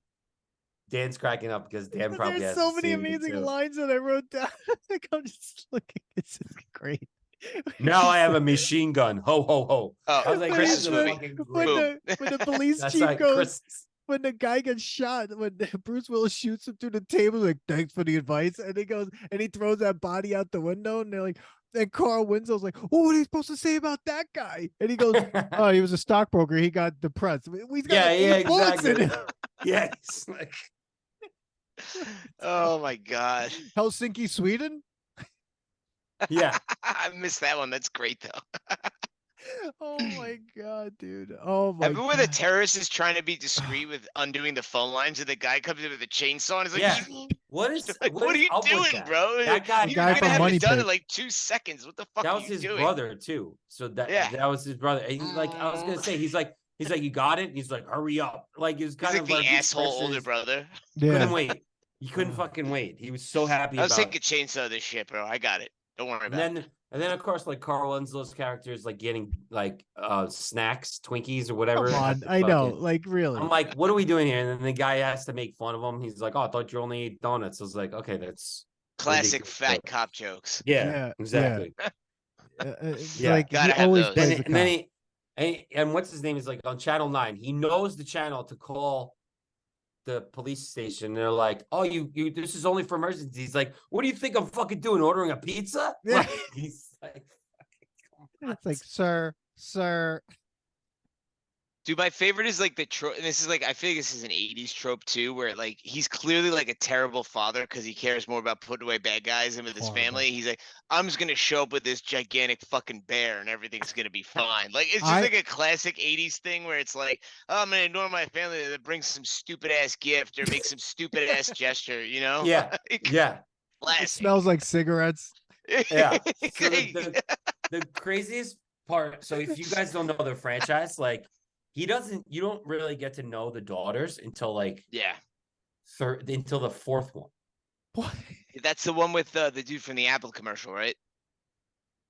Dan's cracking up because Dan probably There's has so many seen it amazing too. lines that I wrote down. Like I'm just looking. It's just great. Now I have a machine gun. Ho ho ho! Oh, I was like, Christmas this is movie. fucking when great. the police That's chief like goes, Christmas. when the guy gets shot, when Bruce Willis shoots him through the table, like, thanks for the advice. And he goes and he throws that body out the window, and they're like, and Carl Winslow's like, oh, what are you supposed to say about that guy? And he goes, oh, he was a stockbroker. He got depressed. He's got like 8 bullets in him. Yeah, it's like, Oh my god. Helsinki, Sweden. yeah. I missed that one. That's great though. Oh my god, dude. Oh my Remember where the terrorist is trying to be discreet with undoing the phone lines, and the guy comes in with a chainsaw and is like, Yeah. What is like, what are you up with doing, that? bro? That guy, The You're guy gonna from have Money it done Pit. in like 2 seconds. What the fuck that are was you his doing? brother too. So that was his brother. And he, like I was gonna say, he's like, you got it. And he's like, hurry up. Like he was He's kind like of the like asshole older expressions. brother. Couldn't wait. He couldn't fucking wait. He was so happy I was about taking a chainsaw this shit, bro. I got it. Don't worry and about it. then of course like Carl Winslow's character is like getting like snacks, Twinkies or whatever. Come on, I know, like really. I'm like, what are we doing here? And then the guy has to make fun of him. He's like, oh, I thought you only ate donuts. I was like, okay, that's Classic ridiculous. fat cop jokes. Yeah, exactly. It's Yeah. like he Gotta have always those. plays And then and what's his name is like on Channel 9. He knows the channel to call the police station. They're like, oh, you this is only for emergencies. He's like, what do you think I'm fucking doing? Ordering a pizza? Yeah. Like, he's like, it's like, sir. Dude, my favorite is like the trope, and this is like I feel like this is an 80s trope too, where like he's clearly like a terrible father because he cares more about putting away bad guys than with his family. He's like, I'm just gonna show up with this gigantic fucking bear and everything's gonna be fine. Like it's just like a classic 80s thing where it's like, oh, I'm gonna ignore my family that brings some stupid ass gift or make some stupid ass gesture, you know? yeah, yeah. It smells like cigarettes. Yeah. So the craziest part, so if you guys don't know the franchise, like you don't really get to know the daughters until like until the 4th one. What? That's the one with the dude from the Apple commercial, right?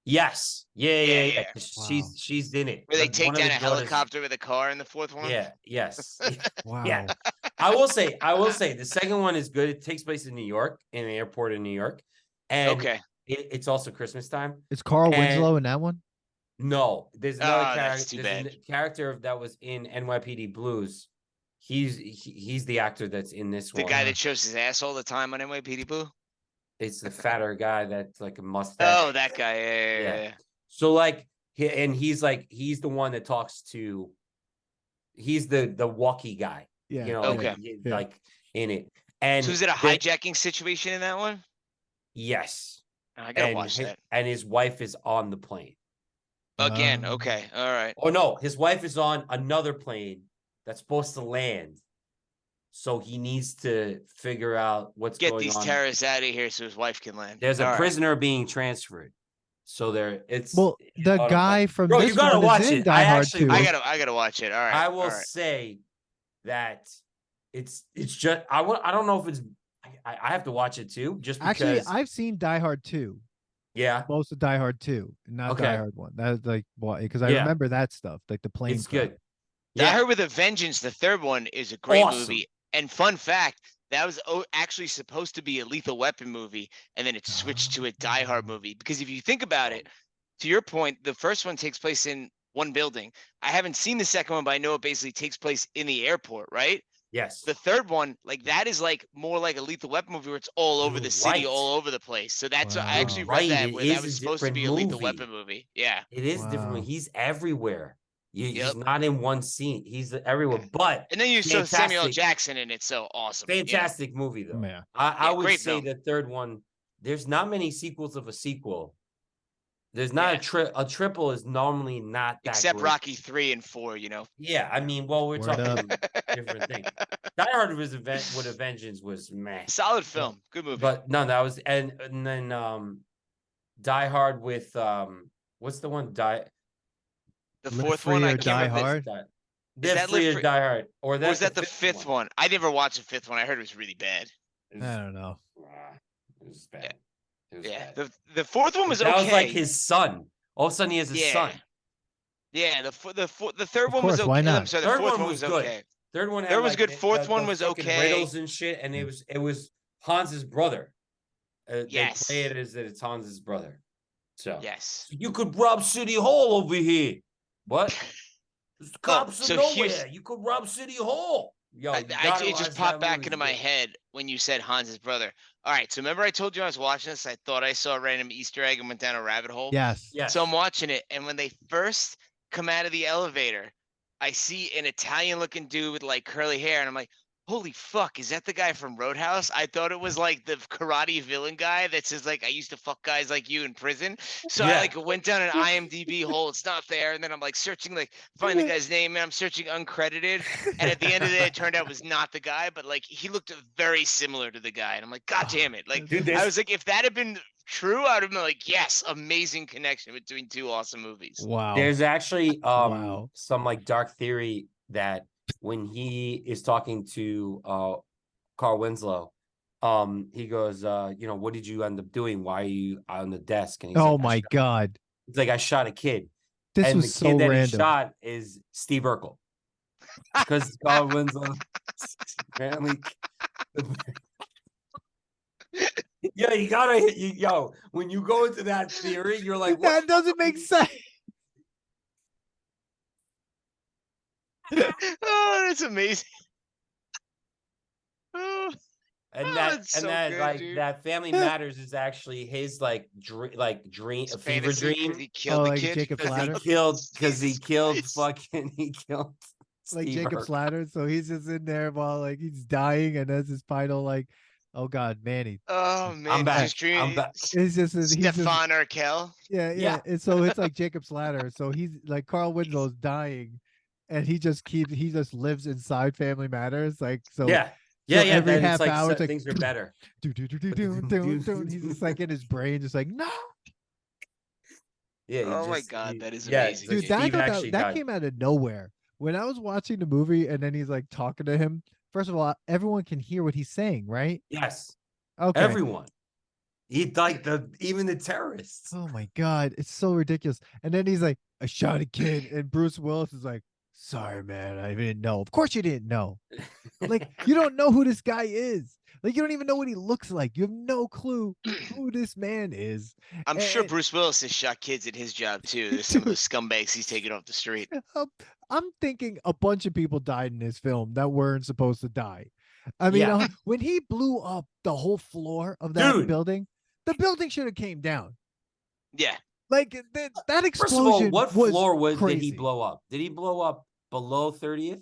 Yes. Yeah. Wow. She's in it. Where they Like, take one of down the a daughters- helicopter with a car in the 4th one? Yeah, yes. Wow. Yeah. I will say the second one is good. It takes place in New York, in the airport in New York. And it's also Christmas time. Is Carl Winslow in that one? No, there's another character. That's too bad. A character that was in NYPD Blues. he's the actor that's in this The one. guy that shows his ass all the time on NYPD Blue. It's the fatter guy that's like a mustache. Oh, that guy. Yeah. So like, he's the one that talks to. He's the walkie guy. Yeah. You know, Okay. like in it. And So is it a hijacking situation in that one? Yes. I gotta watch that. And his wife is on the plane. Again, okay. All right. Oh, no. His wife is on another plane that's supposed to land. So he needs to figure out what's going on. Get these terrorists out of here so his wife can land. There's a prisoner being transferred. So it's the guy from Bro, this you gotta one watch is in it. Die Hard too. I gotta watch it. All right. I will say that it's just I don't know if it's I have to watch it too, just because actually I've seen Die Hard 2. Yeah. Most of Die Hard 2, not Die Hard 1. That was like because I remember that stuff, like the plane. It's good. Die Hard with a Vengeance, the third one, is a great movie. And fun fact, that was actually supposed to be a Lethal Weapon movie, and then it switched to a Die Hard movie. Because if you think about it, to your point, the first one takes place in one building. I haven't seen the second one, but I know it basically takes place in the airport, right? Yes. The third one, like that is like more like a Lethal Weapon movie where it's all over the city, all over the place. So that's I actually read that where that was supposed to be a Lethal Weapon movie. Yeah. It is different. He's everywhere. He's not in one scene. He's everywhere. But and then you saw Samuel L. Jackson in it, so awesome. Fantastic movie though. Yeah. I would say the third one. There's not many sequels of a sequel. There's not a triple is normally not that except great. Rocky 3 and 4, you know. Yeah, I mean, well, we're talking different things. Die Hard with a Vengeance was meh. Solid film, good movie. But no, that was and then Die Hard with what's the one the fourth one? I can't Die remember. Hard. Live Free or Die Hard, or was that the fifth one? I never watched the fifth one. I heard it was really bad. I don't know. It was bad. Yeah, the fourth one was that okay. That was like his son. All of a sudden, he has a son. Yeah, the third one was okay. Why not? I'm sorry, the fourth one was okay. Third one was good. Fourth one was okay. Riddles and shit, and it was Hans's brother. Yes, they play it as that it's Hans's brother. So yes, you could rob City Hall over here. What? There's cops are nowhere. You could rob City Hall. Yo, it just popped back into my head when you said Hans's brother. All right, so remember I told you I was watching this? I thought I saw a random Easter egg and went down a rabbit hole. Yes. So I'm watching it, and when they first come out of the elevator, I see an Italian-looking dude with like curly hair, and I'm like, holy fuck, is that the guy from Roadhouse? I thought it was like the karate villain guy that says like, I used to fuck guys like you in prison. So I like went down an IMDb hole. It's not there. And then I'm like searching, like find the guy's name, and I'm searching uncredited. And at the end of the day, it turned out it was not the guy, but like he looked very similar to the guy. And I'm like, God damn it. Like, dude, I was like, if that had been true, I would have been like, yes, amazing connection between two awesome movies. Wow. There's actually some like dark theory that when he is talking to Carl Winslow, he goes, what did you end up doing? Why are you on the desk? And he's my God. He's like, I shot a kid. This and was the kid so that random. He shot is Steve Urkel. Because Carl Winslow apparently. Yeah, you gotta when you go into that theory, you're like, what? That doesn't make sense. Oh, that's amazing. That Family Matters is actually his dream, a fever dream. He killed the kid Jacob Flatter. He killed like Steve Jacob Urkel. Flatter. So he's just in there while like he's dying, and that's his final like, oh God, Manny. Oh man, I'm back. It's just Stefan Urkel. Yeah. And so it's like Jacob Flatter. So he's like Carl Winslow's dying, and he just lives inside Family Matters. Like so. Yeah. Every half hour, like, things are better. He's just like in his brain, just like no. Yeah. Oh my God, that is amazing. Dude, that came out of nowhere. When I was watching the movie, and then he's like talking to him. First of all, everyone can hear what he's saying, right? Yes. Okay. Everyone. Even the terrorists. Oh my God, it's so ridiculous. And then he's like, I shot a kid, and Bruce Willis is like, sorry, man, I didn't know. Of course you didn't know. Like, you don't know who this guy is. Like, you don't even know what he looks like. You have no clue who this man is. I'm sure And, Bruce Willis has shot kids at his job too. There's some of dude, those scumbags he's taking off the street. I'm thinking a bunch of people died in this film that weren't supposed to die. I mean, Yeah. when he blew up the whole floor of that Dude. building, the building should have came down. Yeah. Like that explosion. First of all, what was floor did he crazy. blow up? Did he blow up below 30th?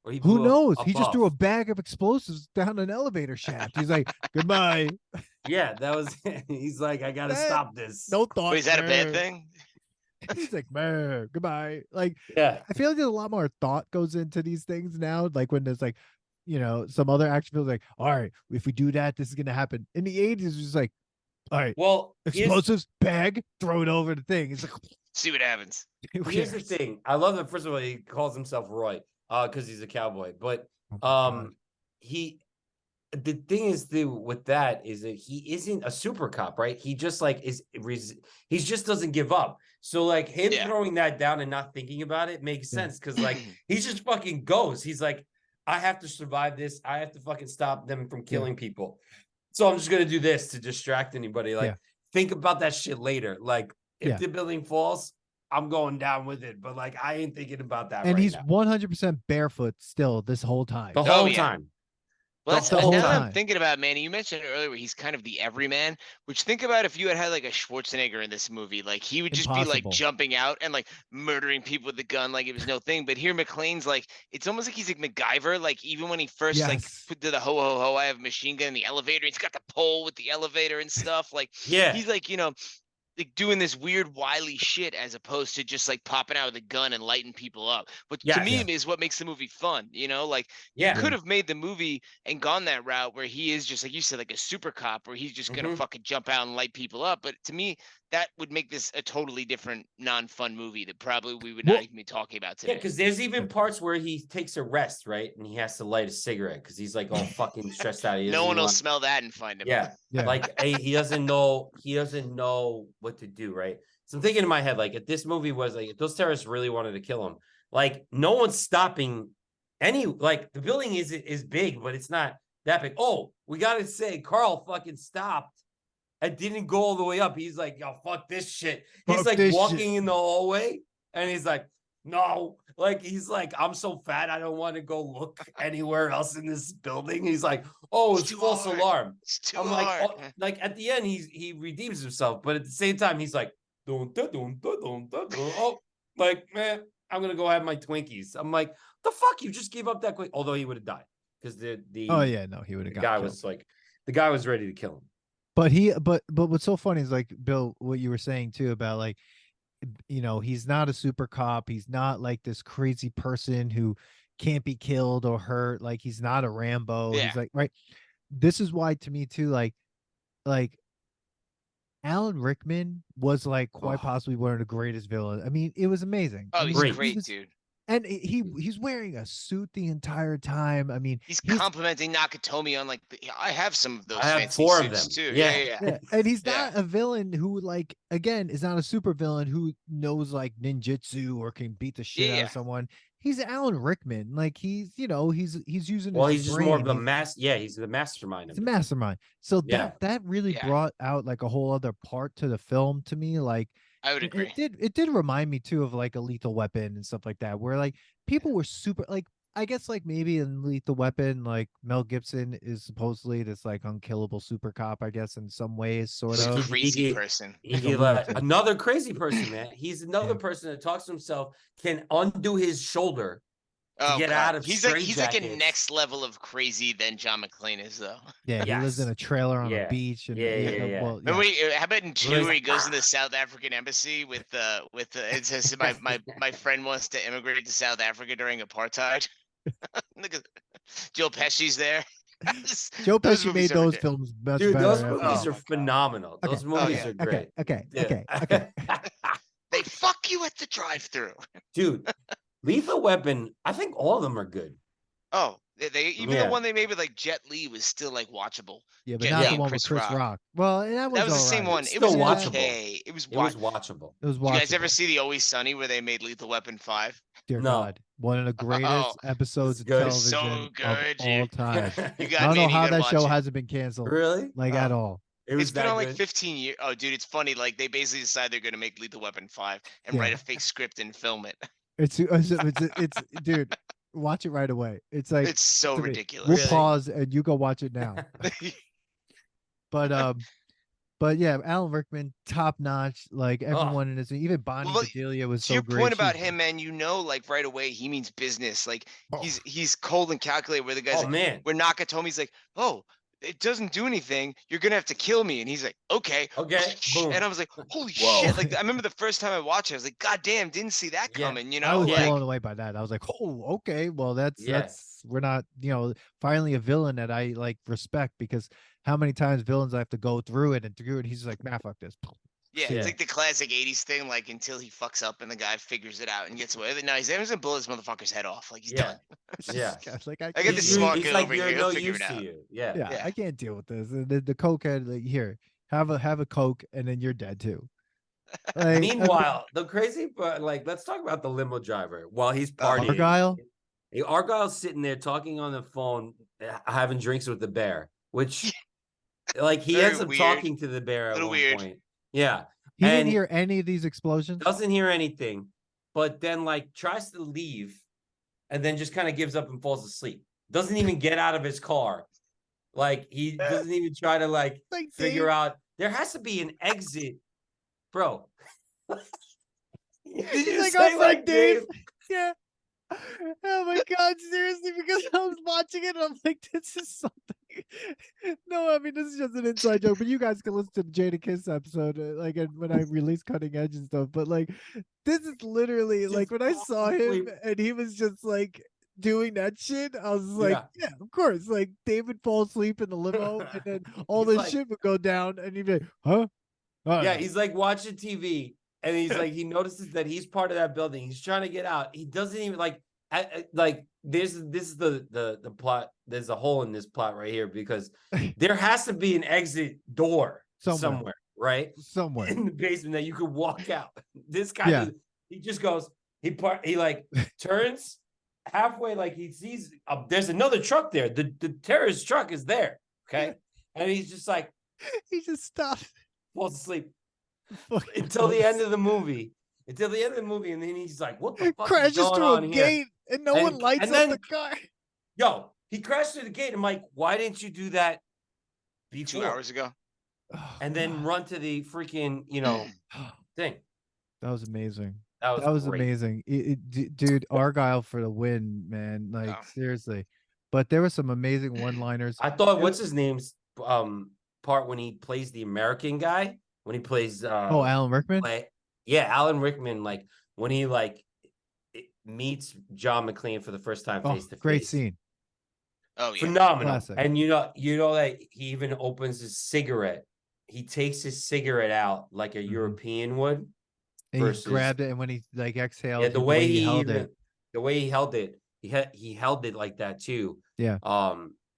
Or he Who blew up knows? He just threw a above? bag of explosives down an elevator shaft. He's like, goodbye. Yeah, that was. He's like, I gotta That- stop this. No thought. Wait, is that a bad man. thing? He's like, man, goodbye. Like, Yeah, I feel like there's a lot more thought goes into these things now. Like when there's like, some other action films like, all right, if we do that, this is gonna happen. In the 80s, it was just like, all right, well, explosives, bag, throw it over the thing. It's like, See what happens. who here's the cares? thing. I love that. First of all, he calls himself Roy, because he's a cowboy. But Oh my God. the thing is, with that is that he isn't a super cop, right? He just like he just doesn't give up. So like him Yeah. throwing that down and not thinking about it makes sense, because like he just fucking goes. He's like, I have to survive this. I have to fucking stop them from killing people. So I'm just gonna do this to distract anybody. Like, think about that shit later. Like, if the building falls, I'm going down with it. But like, I ain't thinking about that. And right he's now. 100% barefoot still this whole time. The whole yeah. time. Well, The that's whole now that time. I'm thinking about, Manny, you mentioned earlier where he's kind of the everyman, which think about if you had like a Schwarzenegger in this movie, like he would just be like Impossible. jumping out and like murdering people with the gun like it was no thing. But here McClane's like, it's almost like he's like MacGyver. Like even when he first like Yes. put to the ho ho ho, I have a machine gun in the elevator. He's got the pole with the elevator and stuff. Like Yeah. he's like, like doing this weird wily shit as opposed to just like popping out with a gun and lighting people up. But to Yes. me Yeah. is what makes the movie fun, like Yeah. could have made the movie and gone that route where he is just like you said, like a super cop where he's just gonna fucking jump out and light people up. But to me, that would make this a totally different non-fun movie that probably we would not even be talking about today. Yeah, because there's even parts where he takes a rest, right? And he has to light a cigarette because he's like all fucking stressed out. No one will smell that and find him. Yeah. Yeah. Like he doesn't know what to do, right? So I'm thinking in my head, like if this movie was like if those terrorists really wanted to kill him, like no one's stopping like the building is big, but it's not that big. Oh, we gotta say Carl fucking stopped and didn't go all the way up. He's like, yo, fuck this shit. He's Fuck like this walking shit. in the hallway and he's like, no, like he's like, I'm so fat, I don't want to go look anywhere else in this building. He's like, oh, it's too false hard. alarm. It's too I'm like, hard. oh, like at the end, he redeems himself, but at the same time, he's like, oh, like, man, I'm gonna go have my Twinkies. I'm like, the fuck, you just gave up that quick. Although he would have died because the Oh yeah, no, he would have got guy killed. was like, the guy was ready to kill him. But what's so funny is like Bill, what you were saying too about like, he's not a super cop. He's not like this crazy person who can't be killed or hurt. Like he's not a Rambo. Yeah. He's like, right. This is why to me too, like Alan Rickman was like quite possibly one of the greatest villains. I mean, it was amazing. Oh, I he's mean, great, was- dude. And he's wearing a suit the entire time. I mean, He's complimenting Nakatomi on like I have some of those I have fancy 4 of suits them. too. Yeah. yeah, and he's Yeah. not a villain who like again is not a super villain who knows like ninjutsu or can beat the shit out Yeah. of someone. He's Alan Rickman. Like he's he's using Well, his he's just brain. more of a He's- he's the mastermind. He's Of a it. mastermind. So Yeah. that really Yeah. brought out like a whole other part to the film to me. Like I would agree. it did remind me too of like a Lethal Weapon and stuff like that, where like people were super like I guess like maybe in Lethal Weapon, like Mel Gibson is supposedly this like unkillable super cop, I guess in some ways, sort He's a of. crazy person. He's Like a lunatic. another crazy person, man. He's another Yeah. person that talks to himself, can undo his shoulder. Oh, get God. out of he's like a straitjackets. next level of crazy than John McClane is though. Yeah, he lives in Yes. a trailer on Yeah. a beach, and Yeah. well, Remember how about in 2 Whereas- where he goes to the South African embassy with it says my friend wants to immigrate to South Africa during apartheid. Look at Joe Pesci's there. Joe Those Pesci movies made are those ridiculous. films much Dude, better. those after movies that. are phenomenal. Okay. Those movies yeah. are great. Okay. Yeah. They fuck you at the drive-through. Dude, Lethal Weapon, I think all of them are good. Oh, They even the one they made with like Jet Li was still like watchable. Yeah, but Jet not Li the and one with Chris Rock. Well, that That was the all same right. one. It's It was still watchable. okay. It was watchable. It was Did you guys ever watchable. see the Always Sunny where they made Lethal Weapon 5? Dear No. God, one of the greatest episodes of good. television So good, of all dude. time. You I got don't know Manny, you how gotta that show watch it. hasn't been canceled. Really? Like at all. It's been on like good? 15 years. Oh, dude, it's funny. Like they basically decide they're gonna make Lethal Weapon 5 and write a fake script and film it. It's dude, watch it right away. It's like It's so we'll ridiculous. pause and you go watch it now. But yeah, Alan Rickman, top notch. Like everyone in this, even Bonnie Bedelia was to so your great. point about him, man, like right away he means business. Like he's cold and calculated. Where the guy's man, where Nakatomi's like, oh, it doesn't do anything. You're gonna have to kill me, and he's like, okay. Boom. And I was like, holy shit! Like I remember the first time I watched it, I was like, god damn, didn't see that coming. You know, I was like, blown away by that. I was like, oh, okay, well that's we're not, finally a villain that I like respect, because how many times villains I have to go through it and he's like, nah, fuck this. Yeah, it's like the classic 80s thing, like until he fucks up and the guy figures it out and gets away with it. No, he's gonna blow this motherfucker's head off. Like he's done. Yeah. Like I get the smart guy over here. He'll figure it out. Yeah, I can't deal with this. The cokehead, like, here, have a coke and then you're dead too. Like, meanwhile, the crazy part, like, let's talk about the limo driver while he's partying. Argyle? Argyle's sitting there talking on the phone, having drinks with the bear, which like he ends up talking to the bear at one point. Yeah. He didn't hear any of these explosions. Doesn't hear anything, but then like tries to leave and then just kind of gives up and falls asleep. Doesn't even get out of his car. Like he doesn't even try to like figure out there has to be an exit, bro. Did you say like Dave? Yeah. Oh my God, seriously, because I was watching it and I'm like, this is something. No, I mean, this is just an inside joke, but you guys can listen to the Jada Kiss episode, like when I release Cutting Edge and stuff. But like, this is literally like when I saw him and he was just like doing that shit, I was like, yeah, of course. Like David falls asleep in the limo and then all this shit would go down and he'd be like, huh? Yeah, he's like watching TV. And he's like, he notices that he's part of that building. He's trying to get out. He doesn't even like this is the plot. There's a hole in this plot right here because there has to be an exit door somewhere, right? Somewhere in the basement that you could walk out. This guy, he just goes, he like turns halfway, like he sees there's another truck there. The terrorist truck is there. Okay. And he's just like, he just stops, falls asleep. Until the end of the movie. And then he's like, what the fuck crashes is going through on a here? gate and no one lights up the car. Yo, he crashed through the gate. I'm like, why didn't you do that before? 2 hours ago? And then run to the freaking, thing. That was amazing. That was great. Amazing. Dude, Argyle for the win, man. Like, seriously. But there were some amazing one-liners. I thought, what's his name's part when he plays the American guy? When he plays Alan Rickman? Alan Rickman, like when he meets John McClane for the first time face to face. Great scene. Oh yeah. Phenomenal. Classic. And you know that he even opens his cigarette. He takes his cigarette out like a European would. And he grabbed it, and when he like exhaled, the way he held it, he held it like that too. Yeah.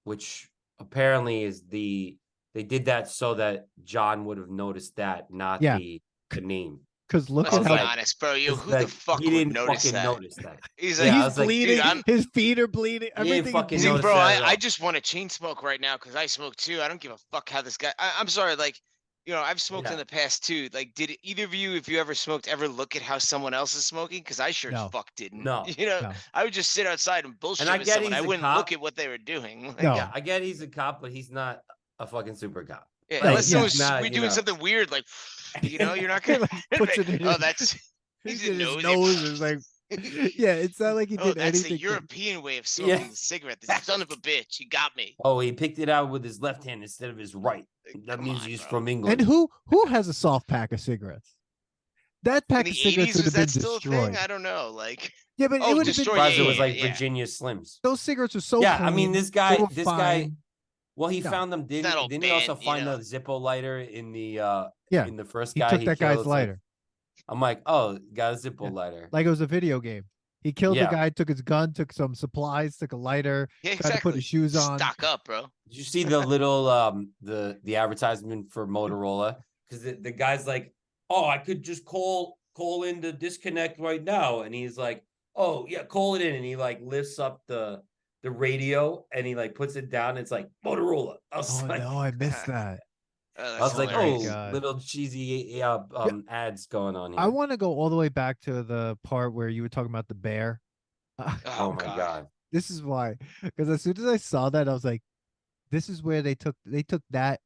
Which apparently is they did that so that John would have noticed that, not the name. Because look at how honest, bro. Who the fuck would notice that? He's like, he's bleeding. His feet are bleeding. Everything. Bro, I just want to chain smoke right now because I smoke too. I don't give a fuck how this guy. I'm sorry, like, I've smoked in the past too. Like, did either of you, if you ever smoked, ever look at how someone else is smoking? Because I sure as fuck didn't. No. I would just sit outside and bullshit with someone. I wouldn't look at what they were doing. Like, yeah, I get he's a cop, but he's not a fucking super cop. Yeah, unless we're doing something weird, like, you're not gonna. That's he's in his nose. Is like, yeah, it's not like he did anything. That's the European way of smoking the cigarette. This son of a bitch, he got me. Oh, he picked it out with his left hand instead of his right. That means he's from England. And who has a soft pack of cigarettes? That pack of cigarettes would have been destroyed. I don't know, like. Yeah, but it would have been. It was like Virginia Slims. Those cigarettes are so. Yeah, clean. I mean, this guy. Well, he found them. Didn't he also find the Zippo lighter in the in the first guy? He took that guy's lighter. I'm like, oh, got a Zippo lighter. Like it was a video game. He killed the Yeah. guy, took his gun, took some supplies, took a lighter, Yeah, tried to put exactly. his shoes on. Stock up, bro. Did you see the little the advertisement for Motorola? Because the guy's like, oh, I could just call in to disconnect right now, and he's like, oh yeah, call it in, and he like lifts up the radio and he like puts it down. And it's like Motorola. Oh no, I missed that. Oh, I that's was like, hilarious. oh, God. little cheesy ads going on I here. want to go all the way back to the part where you were talking about the bear. Oh my god. This is why, because as soon as I saw that, I was like, "This is where they took that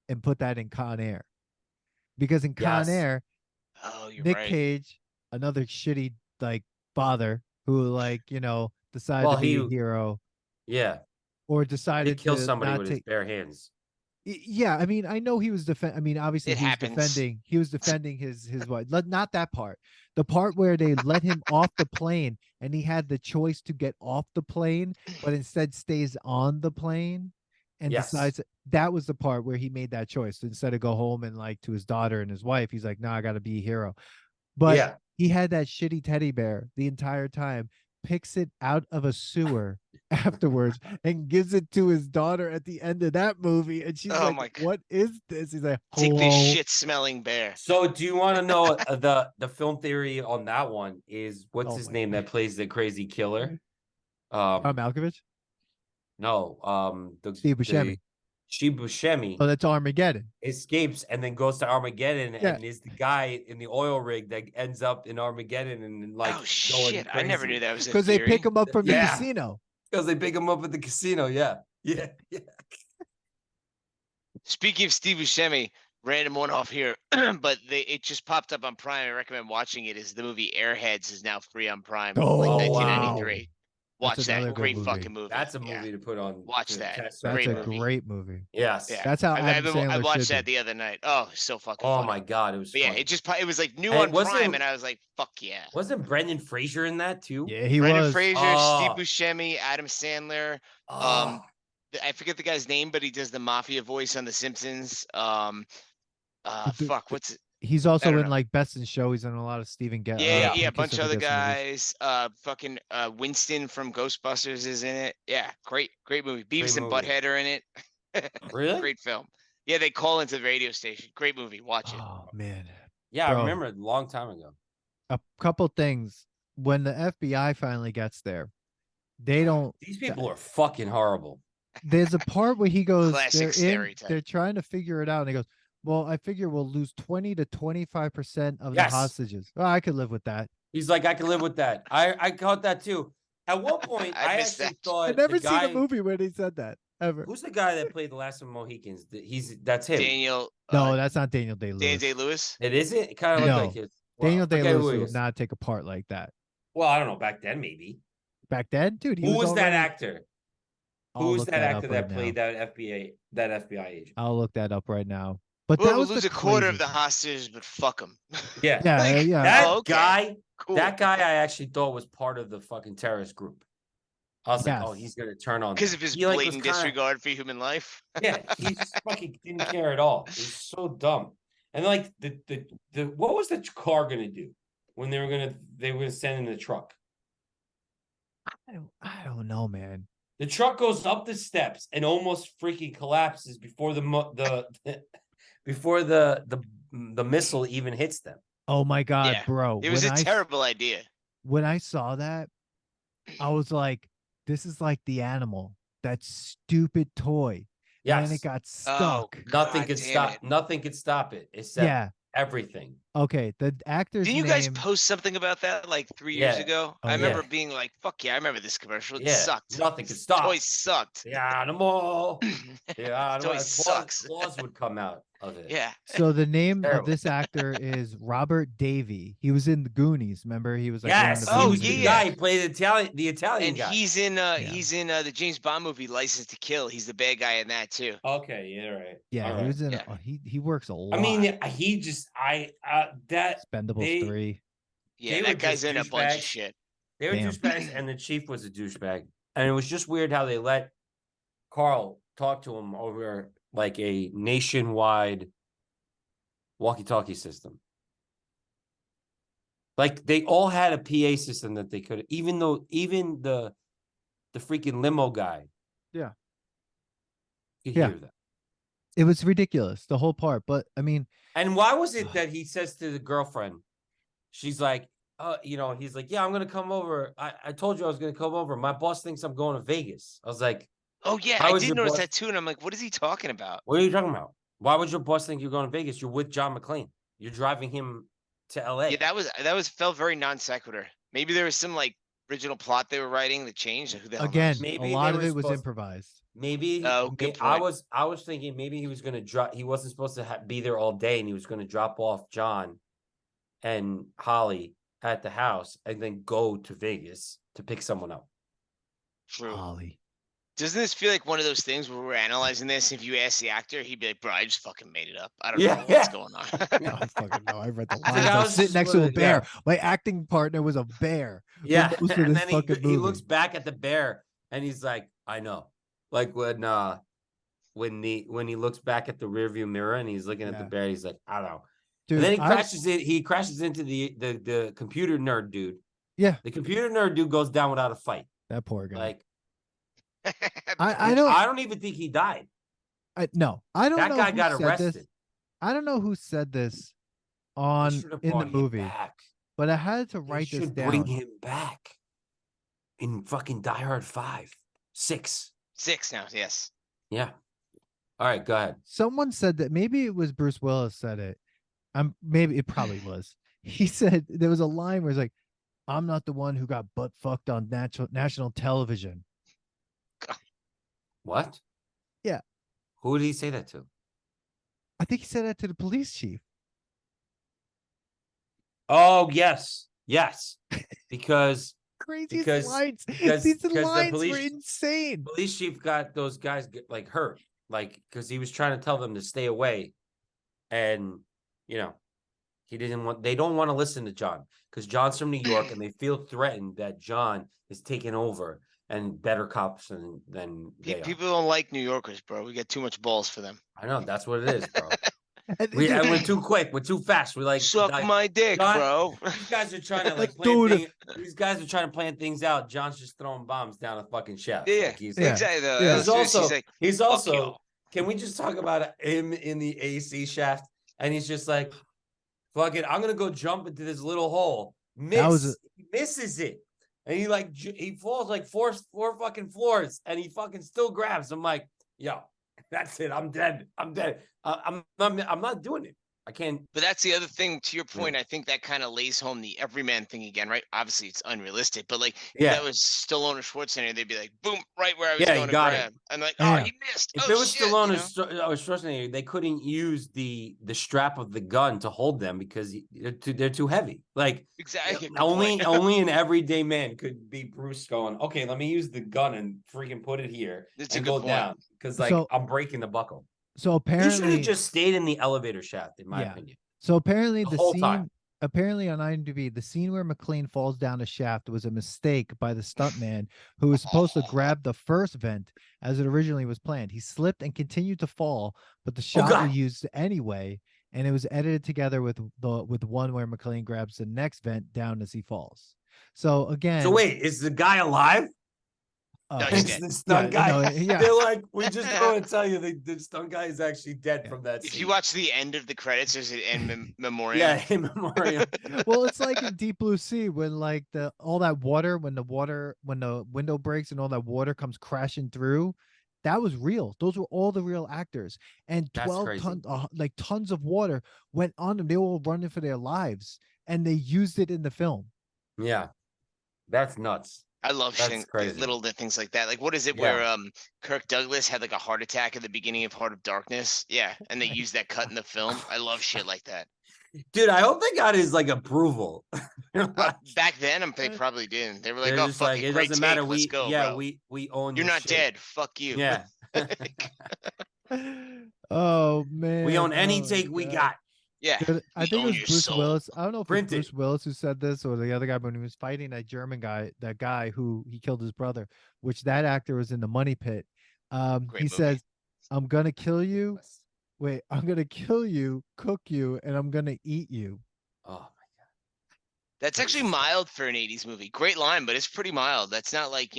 and put that in Con Air." Because in Con Yes. Air, Oh, you're Nick right. Cage, another shitty like father who like decided Well, to be a he hero yeah, or he decided killed to somebody not with his take. bare hands. Yeah, I mean, I know he was I mean, obviously It he was happens. defending his wife. Not that part. The part where they let him off the plane and he had the choice to get off the plane, but instead stays on the plane and Yes. decides that was the part where he made that choice. Instead of go home and like to his daughter and his wife, he's like, "No, I got to be a hero." But Yeah. he had that shitty teddy bear the entire time, picks it out of a sewer afterwards and gives it to his daughter at the end of that movie. And she's Oh like, my God. "What is this?" He's like, Take this "Hello." shit-smelling bear. So, do you want to know the film theory on that one? Is what's Oh his my name that plays the crazy killer? John Malkovich, No, Steve Buscemi. Steve Buscemi Oh, that's Armageddon. escapes and then goes to Armageddon Yeah. and is the guy in the oil rig that ends up in Armageddon and like Oh going shit! I never crazy. knew that was a Because they theory. pick him up from the Yeah. casino. Because they pick him up at the casino. Yeah. Speaking of Steve Buscemi, random one off here, but it just popped up on Prime. I recommend watching it. Is the movie Airheads is now free on Prime, Oh, like wow. 1993. Watch That's that. another good Great movie. fucking movie. That's a Yeah. movie to put on. Watch to that. test That's Great a movie. great movie. Yes. Yeah. That's how I Adam Sandler watched should that be. the other night. Oh, so fucking Oh funny. my god, it was. But yeah, funny. it was like new And on wasn't- Prime, and I was like, fuck yeah. Wasn't Brendan Fraser in that too? Yeah, he Brendan was. Fraser, Oh. Steve Buscemi, Adam Sandler. Oh. I forget the guy's name, but he does the mafia voice on The Simpsons. Fuck, what's it? He's I also don't in know. like Best in Show. He's in a lot of Stephen Get. Yeah, a bunch of other guys. guys. Fucking Winston from Ghostbusters is in it. Yeah, great movie. Beavis and movie. Butthead are in it. Really? Great film. Yeah, they call into the radio station. Great movie. Watch it. Oh man. Yeah, Bro. I remember it a long time ago. A couple things. When the FBI finally gets there, they don't. These people are fucking horrible. There's a part where he goes, Classic stereotype. they're trying to figure it out, and he goes, "Well, I figure we'll lose 20 to 25% of the Yes. hostages. Oh, I could live with that." He's like, I can live with that. I caught that too. At one point, I I missed actually that. thought I've never the guy, seen a movie where he said that ever. Who's the guy that played the last of the Mohicans? That's him. Daniel. No, that's not Daniel Day-Lewis. Daniel Day-Lewis. It isn't. It kind of No. looked like it. Daniel I forget who Day-Lewis he would is. not take a part like that. Well, I don't know. Back then, maybe. Back then, dude, he Who was that already- actor? I'll Who was look that up actor right that played now. that FBI agent? I'll look that up right now. But Well, that we'll was lose the a quarter of the craziest- hostages, but fuck them. Yeah. Yeah, Like, yeah. That Oh, okay. guy, Cool. that guy, I actually thought was part of the fucking terrorist group. I was like, Yes. oh, he's gonna turn on Because them. of his He, like, was blatant kinda- disregard for human life. Yeah, he just fucking didn't care at all. It was so dumb. And like the what was the car gonna do when they were gonna send in the truck? I don't know, man. The truck goes up the steps and almost freaking collapses before before the missile even hits them. Oh my god, Yeah, bro. It was when a terrible idea. When I saw that, I was like, this is like the animal, that stupid toy. Yes. And it got Oh, stuck. Nothing God could damn stop. it. Nothing could stop it except Yeah. everything. Okay. The actor's Didn't you name. guys post something about that like 3 years Yeah. ago? Oh, I remember yeah. being like, fuck yeah, I remember this commercial. It Yeah, sucked. nothing could This stop. Toy sucked. The animal. The animal. Toy sucks. Claws would come out of it. Yeah. So the name of Terrible. this actor is Robert Davey. He was in the Goonies. Remember, he was like one of Yes, the he Oh, was Goonies. the yeah. guy who played the Italian And guy. he's in the James Bond movie License to Kill. He's the bad guy in that too. Okay, yeah, right. Yeah, All he right. was in. Yeah. He works a lot. I mean, he just that Expendables they- 3. Yeah, They were that guy's just in a bunch of douchebags. shit. they were Damn. douchebags, and the chief was a douchebag, and it was just weird how they let Carl talk to him over like a nationwide walkie-talkie system. Like they all had a PA system that they could, even the freaking limo guy. Yeah. You Yeah. hear that. It was ridiculous, the whole part. But I mean, And why was it that he says to the girlfriend, she's like, he's like, yeah, I'm gonna come over. I told you I was gonna come over. My boss thinks I'm going to Vegas. I was like, Oh yeah, why I would did your notice boss- that too, and I'm like, what is he talking about? What are you talking about? Why would your boss think you're going to Vegas? You're with John McClane. You're driving him to LA. Yeah, that was felt very non sequitur. Maybe there was some like original plot they were writing that changed. Who the hell again, knows? Maybe a they lot were of it was supposed- improvised. Maybe Oh, good I point. was thinking maybe he was going to drop. He wasn't supposed to be there all day, and he was going to drop off John and Holly at the house, and then go to Vegas to pick someone up. True. Holly. Doesn't this feel like one of those things where we're analyzing this? If you ask the actor, he'd be like, "Bro, I just fucking made it up. I don't Yeah, know what's going on." I don't fucking know. I read the It's like, lines. I I was was sitting just next to a wondering, bear. yeah. My acting partner was a bear. for Yeah, most of and this then fucking he movie. looks back at the bear, and he's like, "I know." Like when he looks back at the rearview mirror and he's looking at the Yeah. bear, he's like, "I don't know." Dude, And then he crashes into the computer nerd dude. Yeah. The computer nerd dude goes down without a fight. That poor guy. Like I don't even think he died. no, I don't That know guy who got said arrested. this. I don't know who said this They on should have in the brought him movie, back. but I had to They write this should bring down. him back in fucking Die Hard 5, 6. 6 now, yes. Yeah. All right, go ahead. Someone said that maybe it was Bruce Willis said it. Maybe it probably was. He said there was a line where he's like, "I'm not the one who got butt fucked on national television." What? Yeah. Who did he say that to? I think he said that to the police chief. Oh, yes. Yes. Because Craziest lines. because These the lines were police insane. police chief got those guys like hurt, like because he was trying to tell them to stay away, and they don't want to listen to John because John's from New York and they feel threatened that John is taking over and better cops than they are. People don't like New Yorkers, bro. We got too much balls for them. I know that's what it is, bro. And We're too quick. We're too fast. We're like Suck my dick, John- bro. These guys are trying to like Dude. These guys are trying to plan things out. John's just throwing bombs down a fucking shaft. Yeah, Like he's Yeah. exactly. Yeah. He's "Fuck also. y'all." Can we just talk about him in the AC shaft? And he's just like, "Fuck it, I'm gonna go jump into this little hole." He misses it, and he falls like four fucking floors, and he fucking still grabs. I'm like, "Yo, that's it. I'm dead. I'm dead. I'm not doing it. I can't." But that's the other thing. To your point, I think that kind of lays home the everyman thing again, right? Obviously, it's unrealistic, but like if that was Stallone or Schwarzenegger, they'd be like, "Boom, right where I was Yeah, going he to got grab." I'm like, Yeah. "Oh, he missed." If Oh, it was shit, Stallone you know? or Schwarzenegger, they couldn't use the strap of the gun to hold them because they're too heavy. Like Exactly. Good only point. an everyday man could be Bruce going, "Okay, let me use the gun and freaking put it here That's a and good go point. down," because I'm breaking the buckle. So He should apparently, have just stayed in the elevator shaft, in my Yeah. opinion. so apparently The the whole scene. time. Apparently on IMDb, the scene where McClane falls down a shaft was a mistake by the stuntman who was supposed to grab the first vent as it originally was planned. He slipped and continued to fall, but the shot God. was used anyway, and it was edited together with one where McClane grabs the next vent down as he falls. So again, So wait, is the guy alive? No, he's It's dead. the stunt guy. no, yeah. They're like, we just want to tell you the stunt guy is actually dead from that If scene. you watch the end of the credits, there's an end memoriam. Yeah, in memoriam. Well, it's like in Deep Blue Sea when like all that water when the window breaks and all that water comes crashing through. That was real. Those were all the real actors, and That's 12 crazy. tons, like tons of water went on them. They were all running for their lives, and they used it in the film. Yeah, that's nuts. I love That's crazy. little things like that. Like what is it where Kirk Douglas had like a heart attack at the beginning of Heart of Darkness? Yeah, and they used that cut in the film. I love shit like that. Dude, I hope they got his like approval. Back then, they probably didn't. They were like, They're "Oh just fuck like, it, it great doesn't matter. take, let's go, bro. we own. You're this not shit. dead. Fuck you." Yeah, Oh man, we own any oh, take we God. got. Yeah. Dude, I We think it own was your Bruce soul. Willis. I don't know if Print it's it. Bruce Willis who said this or the other guy when he was fighting that German guy, that guy who he killed his brother, which that actor was in the Money Pit. Great He movie. says, "I'm gonna kill you. Wait, I'm gonna kill you, cook you, and I'm gonna eat you." Oh That's actually mild for an 80s movie. Great line, but it's pretty mild. That's not like,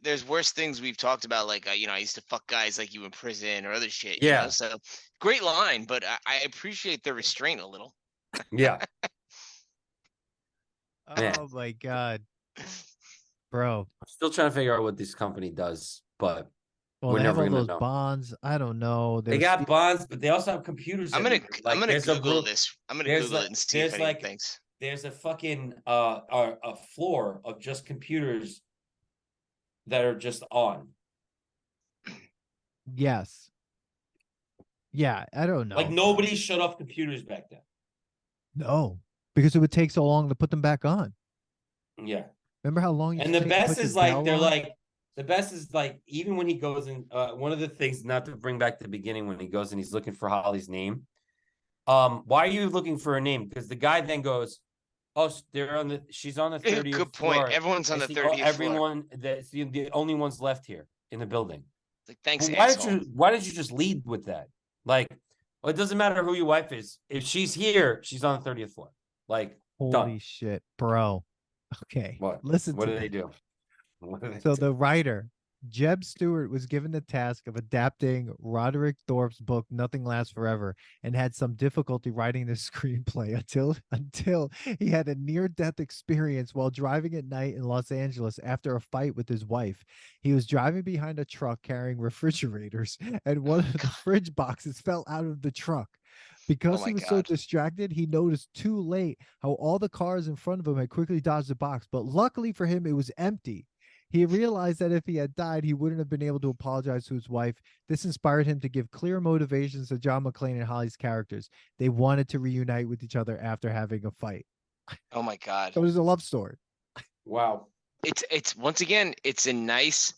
there's worse things we've talked about. Like, I used to fuck guys like you in prison or other shit, Yeah. So great line, but I appreciate the restraint a little. Yeah. Man. Oh my God, bro. I'm still trying to figure out what this company does, but Well, we're they have never all gonna those know. bonds. I don't know. They got bonds, but they also have computers. I'm gonna there's a Google group- this. I'm gonna there's Google like- it and see there's if anyone like- thinks. There's a fucking a floor of just computers that are just on. Yes. Yeah, I don't know. Like nobody shut off computers back then. No, because it would take so long to put them back on. Yeah. Remember how long? And the best is like the best is like even when he goes in. One of the things, not to bring back the beginning, when he goes and he's looking for Holly's name. Why are you looking for a name? Because the guy then goes, "Oh, she's on the 30th Good point. floor. Everyone's on the 30th floor. Everyone, that's the only ones left here in the building." Like, thanks, Well, asshole. why did you just lead with that? Like, well, it doesn't matter who your wife is. If she's here, she's on the 30th floor. Like, Holy done. shit, bro. Okay. What? Listen What to do they this. do? What do they So do? the writer, Jeb Stewart, was given the task of adapting Roderick Thorpe's book Nothing Lasts Forever and had some difficulty writing the screenplay until he had a near-death experience while driving at night in Los Angeles after a fight with his wife. He was driving behind a truck carrying refrigerators, and one of the fridge boxes fell out of the truck. Because Oh he my was so God. distracted, he noticed too late how all the cars in front of him had quickly dodged the box, but luckily for him, it was empty. He realized that if he had died, he wouldn't have been able to apologize to his wife. This inspired him to give clear motivations to John McClane and Holly's characters. They wanted to reunite with each other after having a fight. Oh my God. So it was a love story. Wow. It's once again, it's a nice,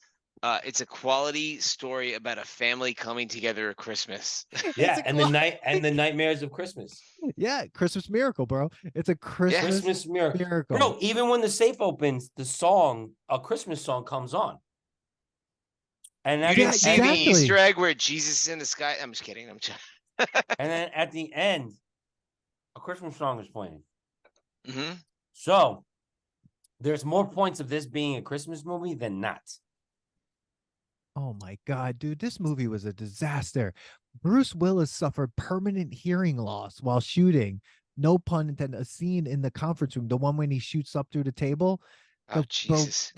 it's a quality story about a family coming together at Christmas. Yeah, and the nightmares of Christmas. Yeah, Christmas Miracle, bro. It's a Christmas, Christmas miracle. miracle. Bro, even when the safe opens, a Christmas song comes on. And You at didn't the see end- the exactly. Easter egg where Jesus is in the sky? I'm just kidding. and then at the end, a Christmas song is playing. Mm-hmm. So there's more points of this being a Christmas movie than not. Oh my God, dude, this movie was a disaster. Bruce Willis suffered permanent hearing loss while shooting. No pun intended. A scene in the conference room, the one when he shoots up through the table. Oh, Jesus.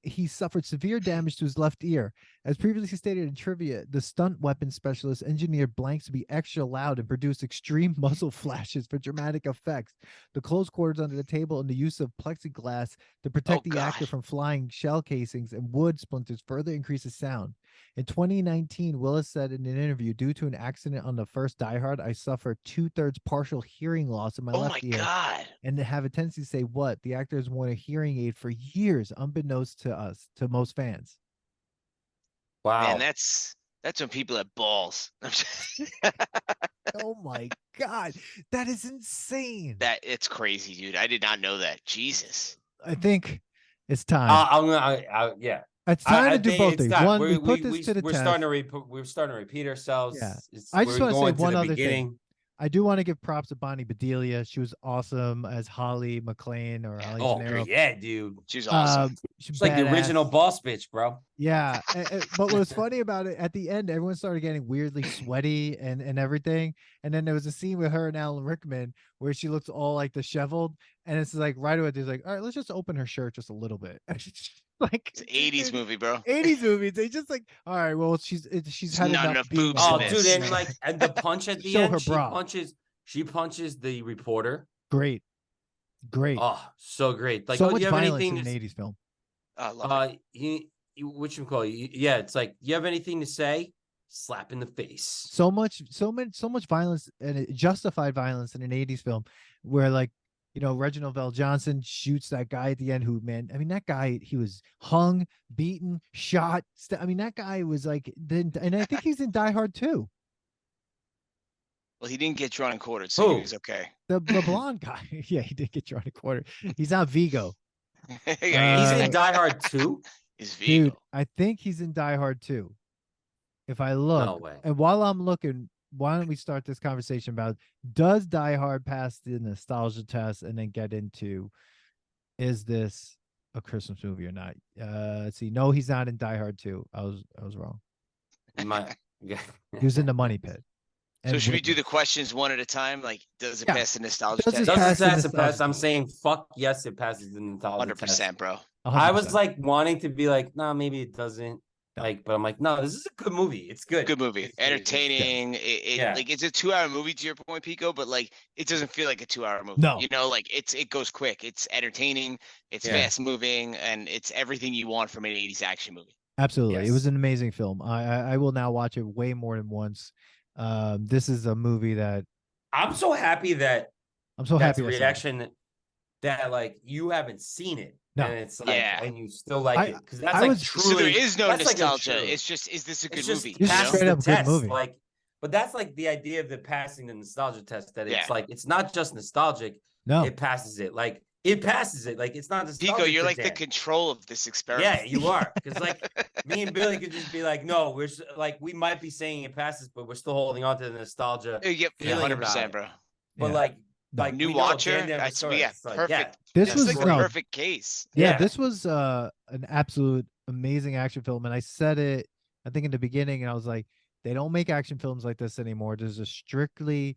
He suffered severe damage to his left ear. As previously stated in trivia, the stunt weapon specialist engineered blanks to be extra loud and produce extreme muzzle flashes for dramatic effects. The close quarters under the table and the use of plexiglass to protect the actor God. from flying shell casings and wood splinters further increases sound. In 2019, Willis said in an interview, due to an accident on the first Die Hard, I suffered 2/3 partial hearing loss in my Oh my left ear. God. And they have a tendency to say what the actor has worn a hearing aid for years, unbeknownst to us, to most fans. Wow. Man, that's when people have balls. Oh my God, that is insane. That it's crazy, dude. I did not know that. Jesus. I think it's time. Yeah. It's time to do think both it's things. time. One, we put this to the we're test. we're starting to repeat ourselves. Yeah. It's- I just we're want to say going to one the other beginning. thing. I do want to give props to Bonnie Bedelia. She was awesome as Holly McClane or Holly Oh, Gennaro. yeah, dude. She was awesome. She's It's like the badass. original boss bitch, bro. Yeah, but what was funny about it, at the end, everyone started getting weirdly sweaty and everything. And then there was a scene with her and Alan Rickman where she looks all like disheveled. And it's like right away, there's like, all right, let's just open her shirt just a little bit. Like It's an 80s movie, bro. 80s movies. They just like, all right, well, she's had not enough enough being boobs a in Oh, boss. this. dude, and like and the punch at the Show her end, bra. she punches the reporter. Great. Oh, so great. Like, So oh, do much you have violence anything in to an 80s film. I love it. what you call it? Yeah, it's like, you have anything to say? Slap in the face. So much violence and justified violence in an 80s film where, like, you know, Reginald Vell Johnson shoots that guy at the end who, man, I mean, that guy, he was hung, beaten, shot. I mean, that guy was like, and I think he's in Die Hard too. Well, he didn't get drawn and quartered, so Who? he was okay. The blonde guy. Yeah, he did get drawn a quarter. He's not Vigo. Yeah, He's Uh, in Die Hard 2? he's Vigo. Dude, I think he's in Die Hard too. If I look, No way. and while I'm looking, why don't we start this conversation about, does Die Hard pass the nostalgia test, and then get into, is this a Christmas movie or not? Let's see. No, he's not in Die Hard 2. I was wrong. He was in the Money Pit. So should we do the Witness. questions one at a time? Like, does it pass the nostalgia Does it test? pass Doesn't the pass the nostalgia pass. I'm test? saying fuck yes, it passes the nostalgia test. 100%, bro. I was 100%. like wanting to be like, nah, maybe it doesn't. No. Like, but I'm like, no, this is a good movie. It's good. Good movie, It's good. entertaining. Yeah. Like, it's a 2-hour movie to your point, Pico, but like it doesn't feel like a 2-hour movie. No. You know, like it goes quick. It's entertaining. It's Yeah. fast moving, and it's everything you want from an 80s action movie. Absolutely. It was Yes. an amazing film. I will now watch it way more than once. This is a movie that I'm so happy that I'm so that's happy a I saw it. reaction that like you haven't seen it. No. And it's like, Yeah. and you still like it. Because that's I like was- truly. So there is no that's like a nostalgia. true- It's just, is this a good it's just movie? It's you know? passes straight the up good test. movie. Like, but that's like the idea of the passing the nostalgia test. That it's Yeah. like it's not just nostalgic. No. It passes it. Like it passes it. Like it's not nostalgic. Pico, you're for like the Dan. control of this experiment. Yeah, you are. Because like me and Billy could just be like, no, like we might be saying it passes, but we're still holding on to the nostalgia. Yep, feeling about 100%, it. bro. But Yeah. like, No. like New we know watcher, Dan never that's saw it. yeah, It's like, perfect. This This was is like no. the perfect case. Yeah, Yeah. this was an absolute amazing action film, and I said it, I think in the beginning, and I was like, they don't make action films like this anymore. There's a strictly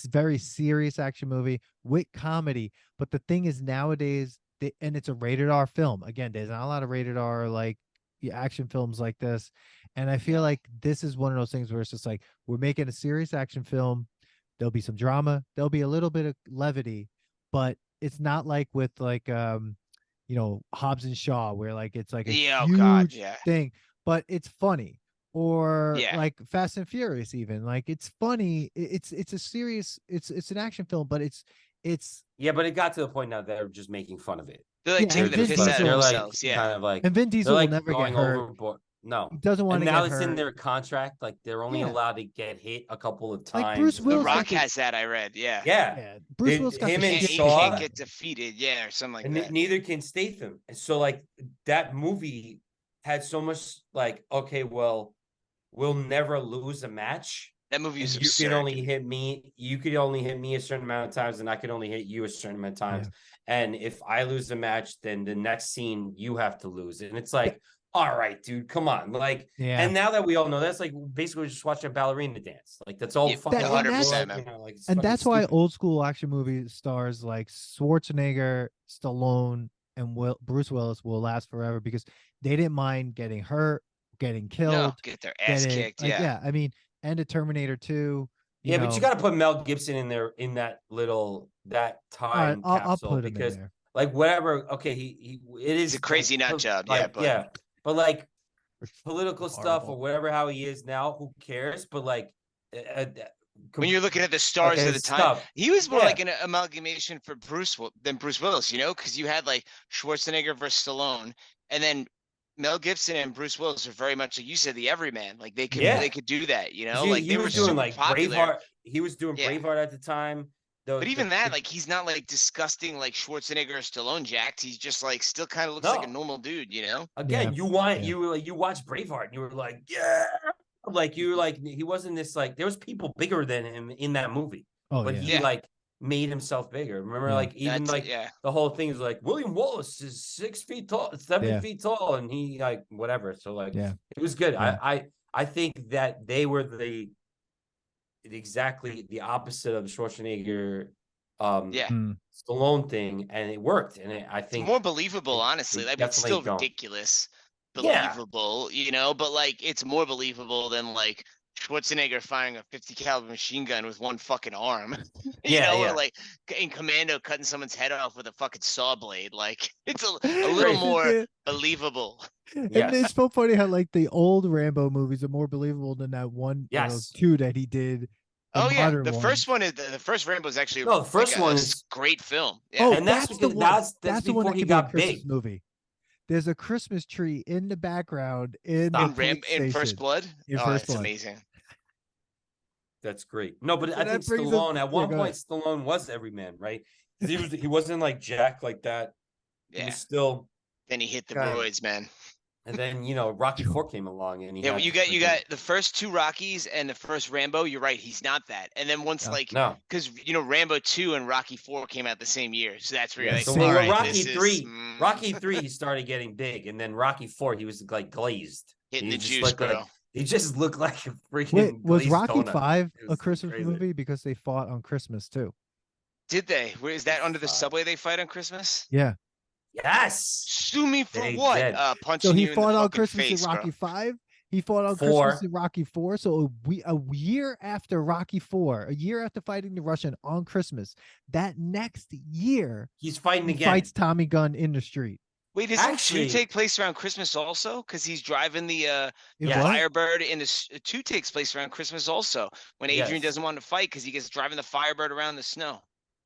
very serious action movie with comedy, but the thing is nowadays, and it's a rated R film. Again, there's not a lot of rated R like action films like this, and I feel like this is one of those things where it's just like, we're making a serious action film. There'll be some drama, there'll be a little bit of levity, but it's not like with like Hobbs and Shaw, where like it's like a Yeah, oh huge God, yeah. thing, but it's funny. Or Yeah. like Fast and Furious, even like it's funny. It's a serious. It's an action film, but it's yeah, but it got to the point now that they're just making fun of it. They're like Yeah, taking and the Vin piss Diesel- out of they're like themselves. Yeah. kind of like and Vin they're Diesel like will never going get hurt. overboard. No, He doesn't want and to now get it's hurt. in their contract. Like they're only Yeah. allowed to get hit a couple of Like times. Bruce The Willis Rock got the- has that, I read. Yeah. Yeah, Yeah, Bruce Did Willis got him the and He shit he Shaw- can't get defeated. Yeah, or something like and that. neither can Statham. So like that movie had so much like, okay, well, we'll never lose a match. That movie is And you absurd. can only hit me. You could only hit me a certain amount of times, and I could only hit you a certain amount of times. And if I lose a match, then the next scene you have to lose. And it's like, all right, dude, come on. Like, Yeah. and now that we all know, that's like basically just watching a ballerina dance. Like that's all Yeah, fucking 100%, like, man. like, it's And fucking that's why stupid. old school action movie stars like Schwarzenegger, Stallone, and Bruce Willis will last forever, because they didn't mind getting hurt, getting killed, No, get their ass getting kicked. like, Yeah. I mean, and a Terminator 2. Yeah, but you got to put Mel Gibson in there in that time I'll capsule put him because in there. like whatever. Okay, it is It's a crazy like, nut job. like, Yeah, but yeah, but like political stuff Horrible. or whatever how he is now, who cares? But like when you're looking at the stars like of the his time, stuff. he was more Yeah. like an amalgamation for than Bruce Willis, because you had like Schwarzenegger versus Stallone, and then Mel Gibson and Bruce Willis are very much like you said, the everyman. Like they could do that, like he they were was doing super like popular. Braveheart. He was doing Yeah. Braveheart at the time. But even that, like he's not like disgusting like Schwarzenegger or Stallone jacked. He's just like still kind of looks like a No. normal dude, again, Yeah. you watch Braveheart and you were like, yeah, like you were like he wasn't this like there was people bigger than him in that movie, Oh but yeah. he Yeah. like made himself bigger. Remember, Yeah. like even That's like yeah. the whole thing is like William Wallace is 6 feet tall, 7 Yeah. feet tall, and he like whatever. So like Yeah. it was good. Yeah. I think that they were exactly the opposite of the Schwarzenegger Yeah. Stallone thing, and it worked. And I It's think more believable, honestly. they I mean, it's still definitely don't. ridiculous, Yeah. believable, but like it's more believable than like Schwarzenegger firing a 50 caliber machine gun with one fucking arm. Yeah, yeah. Or like in Commando cutting someone's head off with a fucking saw blade. Like it's a little more believable. And Yes. it's so funny how like the old Rambo movies are more believable than that one, Yes. two that he did. Oh yeah, modern the ones. first one is the first Rambo is actually No, the first one is great film. Yeah. Oh, and that's the because one. that's the one before that he could be a got Christmas big. movie. There's a Christmas tree in the background in Stop. the in First station. Blood. In Oh, First it's Blood. amazing. That's great. No, but So I that think brings Stallone us- at one go point ahead. Stallone was everyman, right? 'Cause he wasn't like Jack like that. He Yeah. was still Then he hit the God. roids, man. And then Rocky 4 came along, and he Yeah, had you got the first two Rockies and the first Rambo. You're right, he's not that. And then once no. because Rambo 2 and Rocky 4 came out the same year, so that's where you're like, So all right, Rocky this 3, is Rocky 3, he started getting big, and then Rocky 4, he was like glazed. hitting He the just juice, looked bro. like he just looked like a freaking Wait, was glazed Rocky donut. 5 It a was Christmas crazy. movie because they fought on Christmas too? Did they? Where is that under the 5. subway they fight on Christmas? Yeah. Yes. Sue me for They what? did. So Punching he you in the fought on fucking Christmas face, in Rocky bro. 5. He fought on 4. Christmas in Rocky 4. So a year after Rocky 4, a year after fighting the Russian on Christmas, that next year He's fighting he again. fights Tommy Gunn in the street. Wait, doesn't Actually- 2 take place around Christmas also? Because he's driving the It Yes. was? Firebird in the 2 takes place around Christmas also. When Adrian Yes. doesn't want to fight because he gets driving the Firebird around the snow.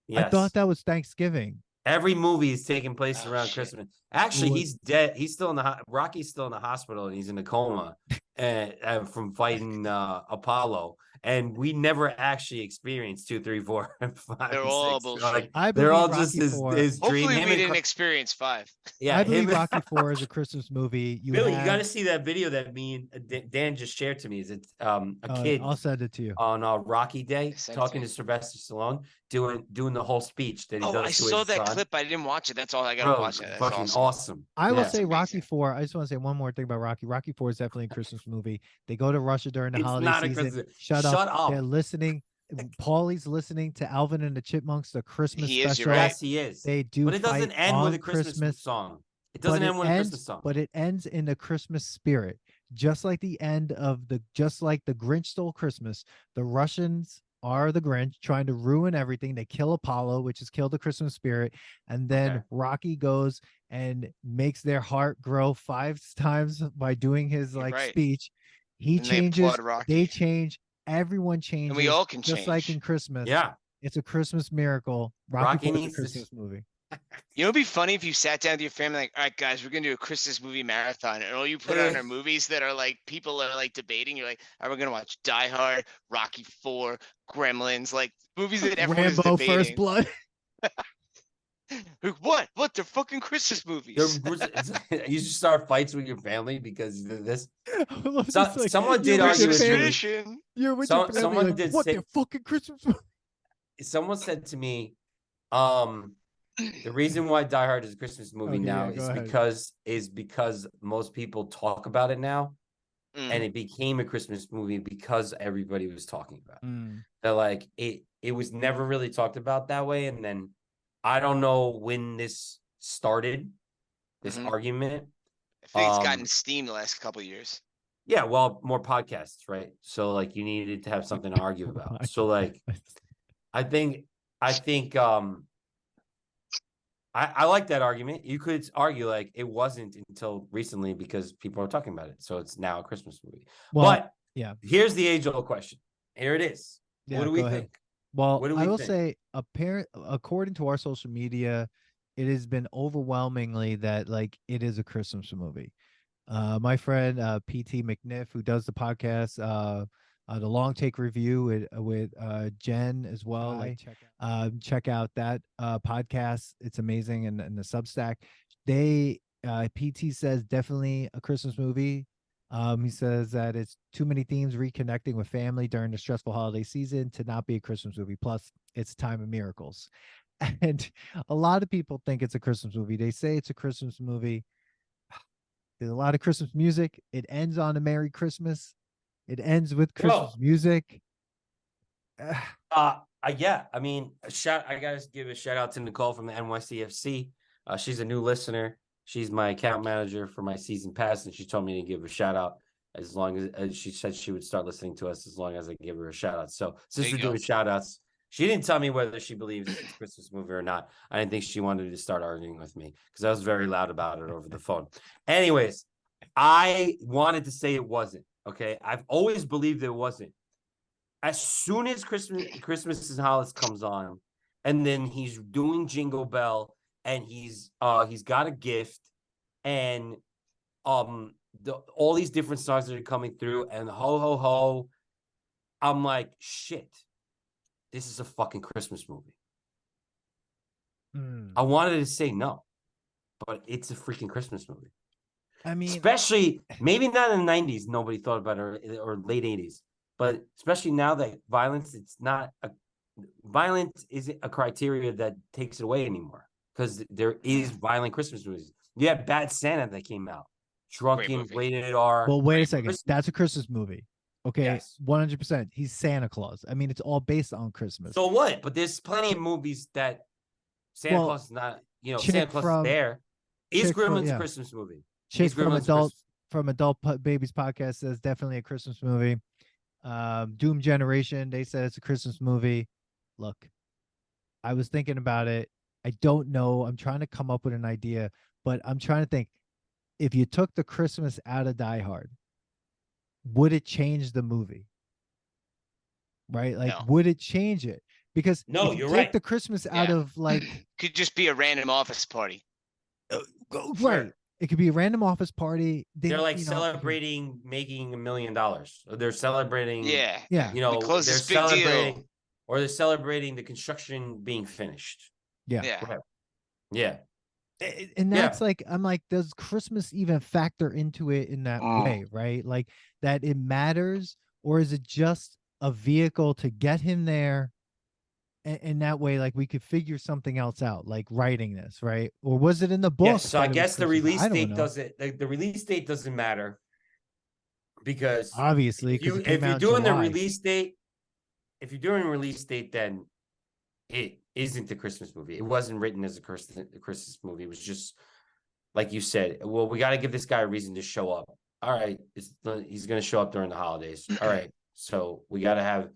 Yes. I thought that was Thanksgiving. Every movie is taking place Oh, around shit. Christmas. Actually, Well, he's dead. He's still in the Rocky's still in the hospital, and he's in a coma from fighting Apollo. And we never actually experienced 2, 3, 4, and 5. They're and all 6. bullshit. I They're believe all Rocky just 4. his dream. Hopefully Him we and didn't experience 5. yeah, I believe him and- Rocky 4 is a Christmas movie. Billy, you have- got to see that video that me and Dan just shared to me. Is it a kid I'll send it to you. on Rocky Day Send it talking to to Sylvester Stallone, doing the whole speech that he Oh, does I to saw his that son. clip, but I didn't watch it. That's all I gotta Bro, watch it. That's fucking awesome. I will Yeah. say That's Rocky amazing. 4. I just want to say one more thing about Rocky. Rocky 4 is definitely a Christmas movie. They go to Russia during the It's holiday not a season. Christmas- Shut Shut up. up. They're listening. Paulie's listening to Alvin and the Chipmunks, the Christmas He is, you're special. right. Yes, he is. They do, But it doesn't fight end with on a Christmas song. It but doesn't it end with a ends- Christmas song. But it ends in the Christmas spirit, just like the end of just like the Grinch Stole Christmas. The Russians are the Grinch trying to ruin everything. They kill Apollo, which has killed the Christmas spirit, and then Okay. Rocky goes and makes their heart grow 5 times by doing his You're right. speech. He And they changes. applaud Rocky. They change. Everyone changes. And we all can just like in change. Christmas. Yeah. It's a Christmas miracle. Rocky Rocky 4 is a needs to Christmas movie. You know, it'd be funny if you sat down with your family, like, all right, guys, we're gonna do a Christmas movie marathon, and all you put on are movies that are like people are like debating. You're like, all right, we're gonna watch Die Hard, Rocky 4, Gremlins, like movies that everyone is Rambo debating. First Blood. What? They're fucking Christmas movies. You should start fights with your family because of this. Just Someone you're did with argue your with me. family- Tradition. You're with So- your family, someone like, did what? say- They're fucking Christmas movies. Someone said to me, the reason why Die Hard is a Christmas movie Okay, now yeah, go is ahead. because most people talk about it now, Mm. and it became a Christmas movie because everybody was talking about it. Mm. That like it was never really talked about that way, and then I don't know when this started, this Mhm. argument. I think it's gotten Um, steam the last couple of years. Yeah, well, more podcasts, right? So like you needed to have something to argue about. So like I think I like that argument. You could argue like it wasn't until recently because people are talking about it. So it's now a Christmas movie. Well, but yeah. here's the age-old question. Here it is. Yeah, What do we go ahead. think? Well, What do I we will think? say, according to our social media, it has been overwhelmingly that like it is a Christmas movie. My friend PT McNiff, who does the podcast, the Long Take Review with Jen as well. Like, check out that podcast. It's amazing, and the Substack. They PT says definitely a Christmas movie. He says that it's too many themes reconnecting with family during the stressful holiday season to not be a Christmas movie. Plus, it's time of miracles. And a lot of people think it's a Christmas movie. They say it's a Christmas movie. There's a lot of Christmas music. It ends on a Merry Christmas. It ends with Christmas music. Yeah, I mean, I gotta give a shout out to Nicole from the NYCFC. She's a new listener. She's my account manager for my season pass, and she told me to give a shout out as long as she said she would start listening to us as long as I give her a shout out. So since we're doing shout outs, she didn't tell me whether she believes it's a Christmas movie or not. I didn't think she wanted to start arguing with me because I was very loud about it over the phone. Anyways, I wanted to say it wasn't. Okay, I've always believed it wasn't. As soon as Christmas and Holidays comes on, and then he's doing Jingle Bell, and he's got a gift, and all these different songs that are coming through, and ho ho ho, I'm like, shit, this is a fucking Christmas movie. I wanted to say no, but it's a freaking Christmas movie. I mean, especially maybe not in the 90s, nobody thought about it, or late 80s, but especially now that violence isn't a criteria that takes it away anymore, because there is violent Christmas movies. You had Bad Santa that came out, Great drunken, movie. rated R. well, wait a great second. Christmas- That's a Christmas movie. Okay, Yes. 100%. He's Santa Claus. I mean, it's all based on Christmas. So what? But there's plenty of movies that Santa Well, Claus is not, Chick Santa Claus is from- there. Is Chick from- Gremlins a yeah. Christmas movie? Chick Is from Gremlins a adult Christmas- babies podcast says definitely a Christmas movie. Doom Generation, they said it's a Christmas movie. Look, I was thinking about it. I don't know. I'm trying to come up with an idea, but I'm trying to think. If you took the Christmas out of Die Hard, would it change the movie? Right? Like, No. would it change it? Because No, if you you're take right. the Christmas out Yeah. of like Could just be a random office party. right, Sure. it could be a random office party. They're like you know, celebrating making $1 million. Or they're celebrating, Yeah. Yeah. you know, We closed they're this big deal. celebrating, or they're celebrating the construction being finished. Yeah. Yeah. Right. Yeah. And Yeah. that's like, I'm like, does Christmas even factor into it in that way, right? Like that it matters, or is it just a vehicle to get him there? And that way, like we could figure something else out, like writing this, right? Or was it in the book? Yes. So I that it was guess the Christmas? release I don't date know. doesn't. The release date doesn't matter, because Obviously, because if you're doing the release date, then it isn't the Christmas movie. It wasn't written as a Christmas movie. It was just like you said. Well, we got to give this guy a reason to show up. All right, he's going to show up during the holidays. All right, so we got to have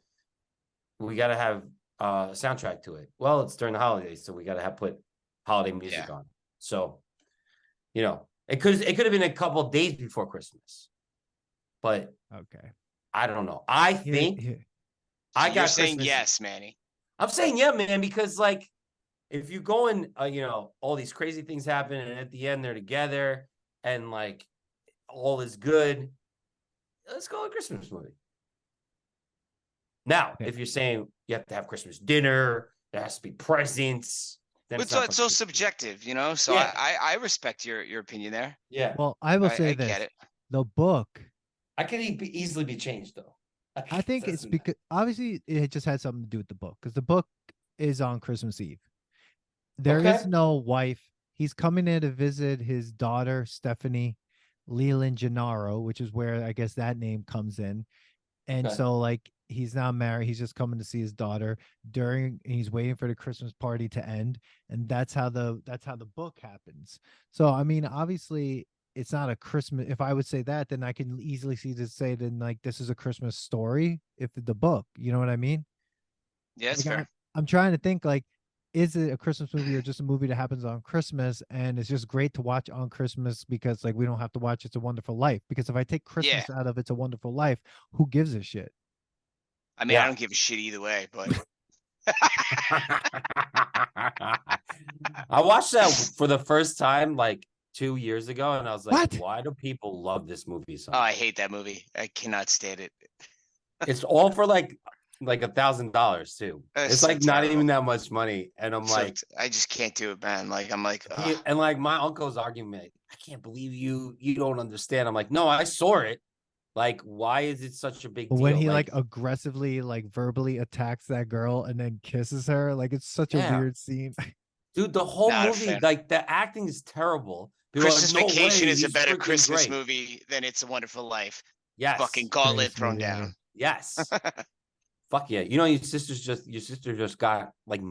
a soundtrack to it. Well, it's during the holidays, so we got to put holiday music on. So, it could have been a couple of days before Christmas, but Okay. I don't know. I think I got You're saying Christmas. yes, Manny. I'm saying yeah, man, because like if you go in, all these crazy things happen, and at the end they're together, and like all is good. Let's go with Christmas movie. Now, if you're saying you have to have Christmas dinner, there has to be presents. Then It's so subjective, So Yeah. I respect your opinion there. Yeah. Well, I will say I this: get it. the book. I could easily be changed though. I think it's because obviously it just had something to do with the book, because the book is on Christmas Eve. There is Okay. no wife. He's coming in to visit his daughter, Stephanie Leland Gennaro, which is where I guess that name comes in. And Okay. so like he's not married. He's just coming to see his daughter he's waiting for the Christmas party to end. And that's how the book happens. So I mean, obviously it's not a Christmas. If I would say that, then I can easily see to say then like this is a Christmas story if the book, you know what I mean? Yeah, it's Like, fair. I'm trying to think like, is it a Christmas movie or just a movie that happens on Christmas and it's just great to watch on Christmas because like we don't have to watch It's a Wonderful Life? Because if I take Christmas out of It's a Wonderful Life, who gives a shit? I mean, I don't give a shit either way, but I watched that for the first time like 2 years ago, and I was like, What? why do people love this movie so oh, much? I hate that movie. I cannot stand it. It's all for like $1,000 too. That's It's so like not terrible. even that much money, and I'm So like, I just can't do it, man. Like I'm like, ugh. and like my uncle's argument, I can't believe you don't understand. I'm like, no, I saw it. Like, why is it such a big But deal? when he like aggressively like verbally attacks that girl and then kisses her, like it's such a Yeah. weird scene. dude, the whole Not a movie, fan. like the acting is terrible. People are like, Christmas "No Vacation way, is a he's better freaking Christmas great." movie than It's a Wonderful Life. Yes, Fucking gauntlet Greatest thrown movie ever. down. yes. Fuck yeah! You know your sister just got like the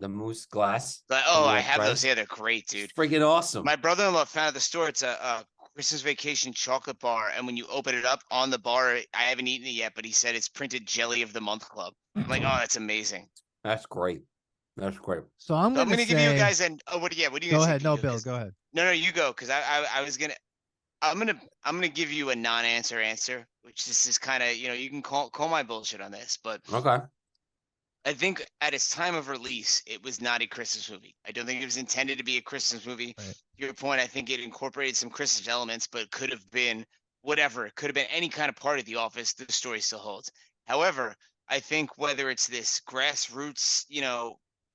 moose glass. But from I your have friend. those. Yeah, they're great, dude. It's freaking awesome. My brother-in-law found at the store. It's a Christmas Vacation chocolate bar, and when you open it up on the bar, I haven't eaten it yet, but he said it's printed Jelly of the Month Club. I'm like, oh, that's amazing. That's great. That's great. So I'm So I'm gonna gonna give you say- guys an. Oh, what are you? What are you Go gonna say, ahead. No, Pete? Bill, go ahead. No, you go, because I was gonna. I'm gonna give you a non-answer answer, which this is kind of you can call my bullshit on this, but Okay. I think at its time of release, it was not a Christmas movie. I don't think it was intended to be a Christmas movie. Right. To your point, I think it incorporated some Christmas elements, but it could have been whatever. It could have been any kind of part of The Office. The story still holds. However, I think whether it's this grassroots,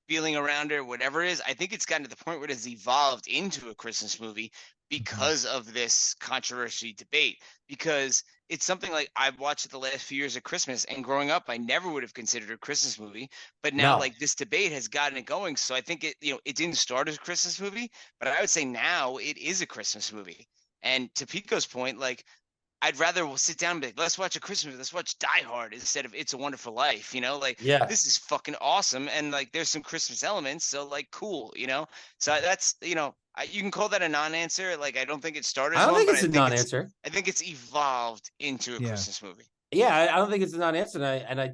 feeling around it, whatever it is, I think it's gotten to the point where it has evolved into a Christmas movie because of this controversy debate, because it's something like I've watched it the last few years of Christmas, and growing up, I never would have considered a Christmas movie, but now No. like this debate has gotten it going. So I think it, it didn't start as a Christmas movie, but I would say now it is a Christmas movie. And to Pico's point, like I'd rather sit down and be like, let's watch a Christmas movie. Let's watch Die Hard instead of It's a Wonderful Life. Like Yeah. this is fucking awesome. And like, there's some Christmas elements. So like, cool, So that's, you can call that a non-answer. Like, I don't think it started as I don't one, think but it's a non-answer. I think it's evolved into a Yeah. Christmas movie. Yeah, I don't think it's a non-answer, and I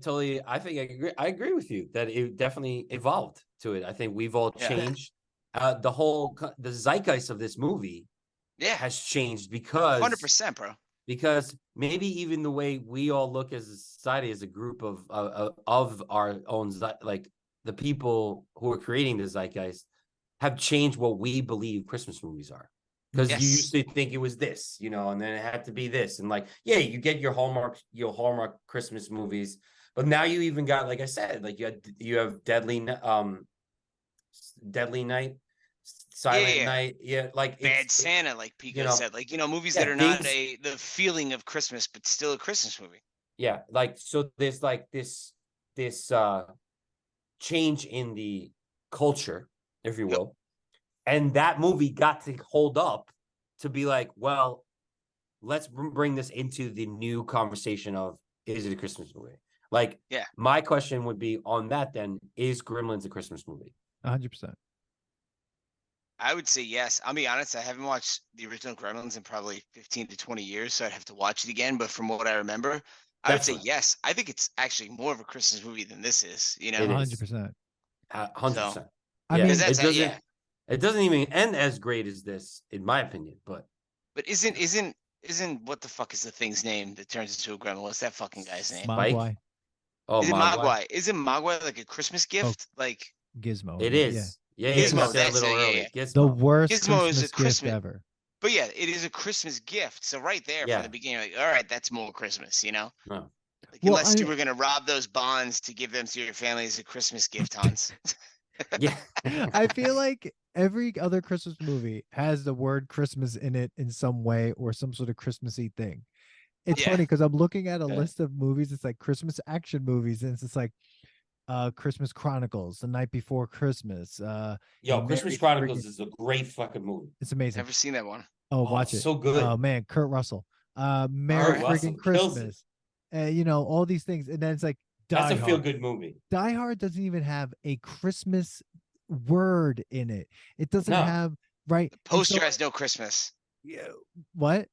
think I agree with you that it definitely evolved to it. I think we've all changed. The zeitgeist of this movie has changed because 100%, bro. Because maybe even the way we all look as a society, as a group of our own, like the people who are creating the zeitgeist, have changed what we believe Christmas movies are. Because you used to think it was this, and then it had to be this, and like, yeah, you get your Hallmark Christmas movies, but now you even got, like I said, like you have Deadly Night, Silent Night, like Bad Santa, like Pico said, like movies that are not the feeling of Christmas, but still a Christmas movie. Yeah, like so there's like this change in the culture, if you will, and that movie got to hold up to be like, well, let's bring this into the new conversation of, is it a Christmas movie? Like, my question would be on that then, is Gremlins a Christmas movie? 100%. I would say yes. I'll be honest, I haven't watched the original Gremlins in probably 15 to 20 years, so I'd have to watch it again. But from what I remember, I would say yes. I think it's actually more of a Christmas movie than this is, 100%. 100%. I mean, it doesn't even end as great as this, in my opinion. But isn't what the fuck is the thing's name that turns into a gremlin? What's that fucking guy's name? Mogwai. Oh, is it Mogwai? Isn't Mogwai like a Christmas gift? Like Gizmo. It is. Yeah, Gizmo. That's it. Gizmo. The worst Gizmo Christmas is a Christmas gift ever. But yeah, it is a Christmas gift. So right there from the beginning, like, all right, that's more Christmas, No. Like, unless you were gonna rob those bonds to give them to your family as a Christmas gift, Hans. Yeah. I feel like every other Christmas movie has the word Christmas in it in some way or some sort of Christmassy thing. It's funny because I'm looking at a list of movies. It's like Christmas action movies, and it's just like Christmas Chronicles, The Night Before Christmas. Christmas Chronicles is a great fucking movie. It's amazing. Never seen that one. Oh, watch it. So good. Oh man, Kurt Russell. Merry Friggin' Christmas. All these things, and then it's like that's a feel-good movie. Die Hard doesn't even have a Christmas word in it. It doesn't have The poster has no Christmas. Yeah. What?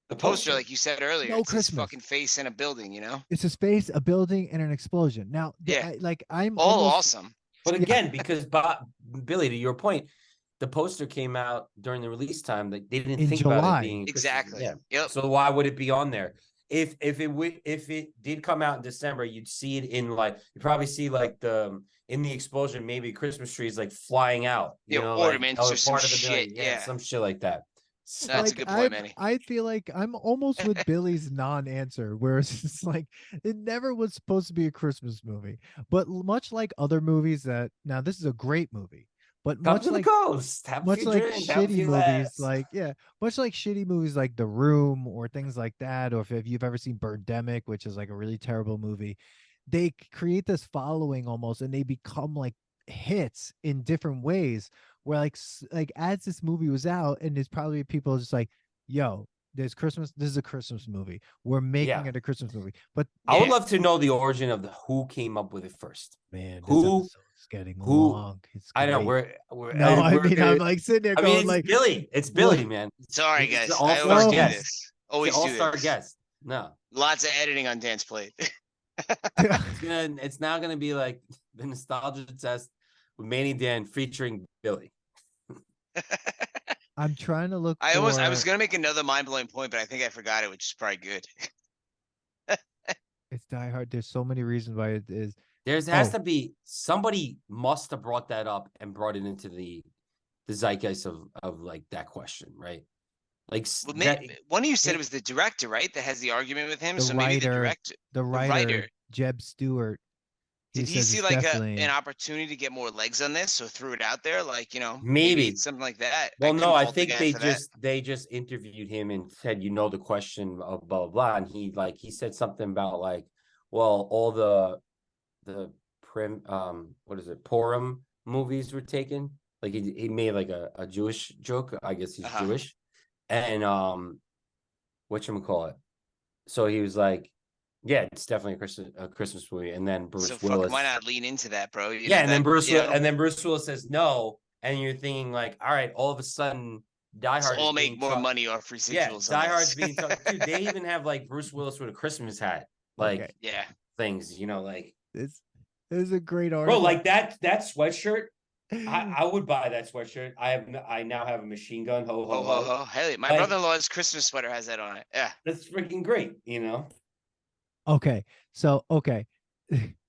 The poster, like you said earlier, it's Christmas. his fucking face in a building, It's his face, a building, and an explosion. Now, I'm all awesome. But again, because Billy, to your point, the poster came out during the release time. They didn't think July. about it being exactly. Yeah. Yep. So why would it be on there? If it did come out in December, you'd see it in you probably see in the explosion, maybe Christmas trees like flying out. Ornaments or some part of the shit. building. Some shit like that. That's a good point, Manny. I feel like I'm almost with Billy's non-answer, where it's just like it never was supposed to be a Christmas movie. But much like other movies now this is a great movie. But much like shitty movies like The Room or things like that, or if you've ever seen Birdemic, which is like a really terrible movie, they create this following almost, and they become like hits in different ways. Where like as this movie was out, and there's probably people just like, yo, there's Christmas. This is a Christmas movie. We're making it a Christmas movie. But I would love to know the origin of who came up with it first. Man, this is getting long. I know I'm like sitting there going it's Billy. It's Billy, man. Sorry, guys. I always do this. Always do all-star this. guest. No. Lots of editing on Dan's plate. It's now gonna be like the nostalgia test with Manny Dan featuring Billy. I'm trying to look. I was gonna make another mind-blowing point, but I think I forgot it, which is probably good. It's Die Hard. There's so many reasons why it is. There has to be somebody must have brought that up and brought it into the zeitgeist of like that question, right? Like one of you said it was the director, right? That has the argument with him. The so maybe the writer, Jeb Stewart. Did he says see it's like definitely an opportunity to get more legs on this, so threw it out there? Like, Maybe. it's something like that. Well, no, couldn't I fault the think guy for that. they just interviewed him and said, the question of blah blah blah, and he said something about like, well, all the what is it, Purim movies were taken. Like he made like a Jewish joke. I guess he's Jewish, and whatchamacallit. So he was like, yeah, it's definitely a Christmas movie. And then Bruce Willis, why not lean into that, bro? and then Bruce Willis says no, and you're thinking like, all right, all of a sudden, Die Hard all make more money off residuals. Die Hard's being talked. Dude, they even have like Bruce Willis with a Christmas hat, like things, like it's a great article, bro. Like that sweatshirt. I would buy that sweatshirt. I now have a machine gun. Ho ho ho! Hell, my brother-in-law's Christmas sweater has that on it. Yeah, that's freaking great. Okay, so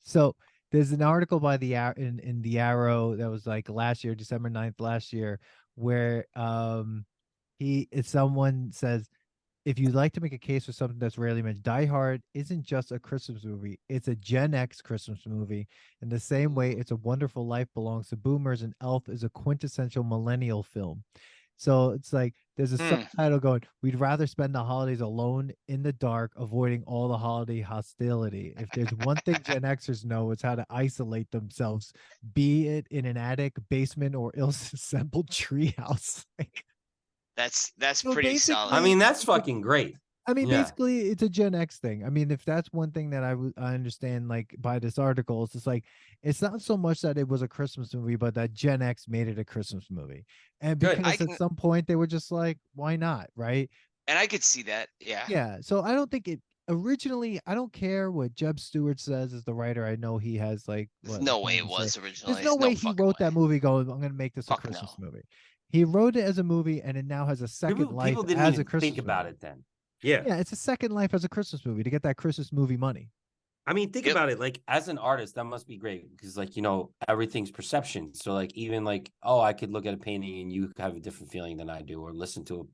so there's an article by in the Arrow that was like last year, December 9th last year, where someone says, if you'd like to make a case for something that's rarely mentioned, Die Hard isn't just a Christmas movie. It's a Gen X Christmas movie. In the same way, It's a Wonderful Life belongs to boomers, and Elf is a quintessential millennial film. So it's like there's a subtitle going, we'd rather spend the holidays alone in the dark, avoiding all the holiday hostility. If there's one thing Gen Xers know, it's how to isolate themselves, be it in an attic, basement, or ill-assembled treehouse. That's pretty solid. I mean, that's fucking great. I mean, basically, it's a Gen X thing. I mean, if that's one thing that I understand, like by this article, it's just like it's not so much that it was a Christmas movie, but that Gen X made it a Christmas movie, and because at some point they were just like, why not, right? And I could see that, yeah. Yeah. So I don't think it originally. I don't care what Jeb Stewart says as the writer. I know he has like. There's no way it was originally. There's no way he wrote that movie going, I'm going to make this a Christmas movie. He wrote it as a movie, and it now has a second life as a Christmas movie. Think about it then. Yeah, it's a second life as a Christmas movie to get that Christmas movie money. I mean, think about it. Like as an artist, that must be great because, like, everything's perception. So, like, even like, I could look at a painting and you have a different feeling than I do, or listen to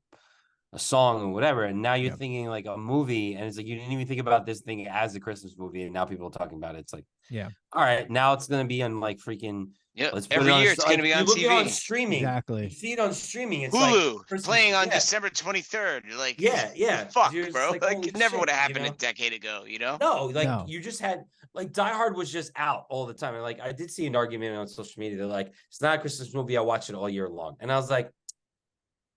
a song or whatever. And now you're thinking like a movie, and it's like you didn't even think about this thing as a Christmas movie, and now people are talking about it. It's like, all right, now it's gonna be on like freaking. Yep. Every year it's going to be on TV. On streaming. Exactly. You see it on streaming. It's Hulu like playing on December 23rd. You're like, fuck, bro. Like it never would have happened a decade ago, No, like you just had like Die Hard was just out all the time. And like I did see an argument on social media. They're like, it's not a Christmas movie. I watch it all year long. And I was like,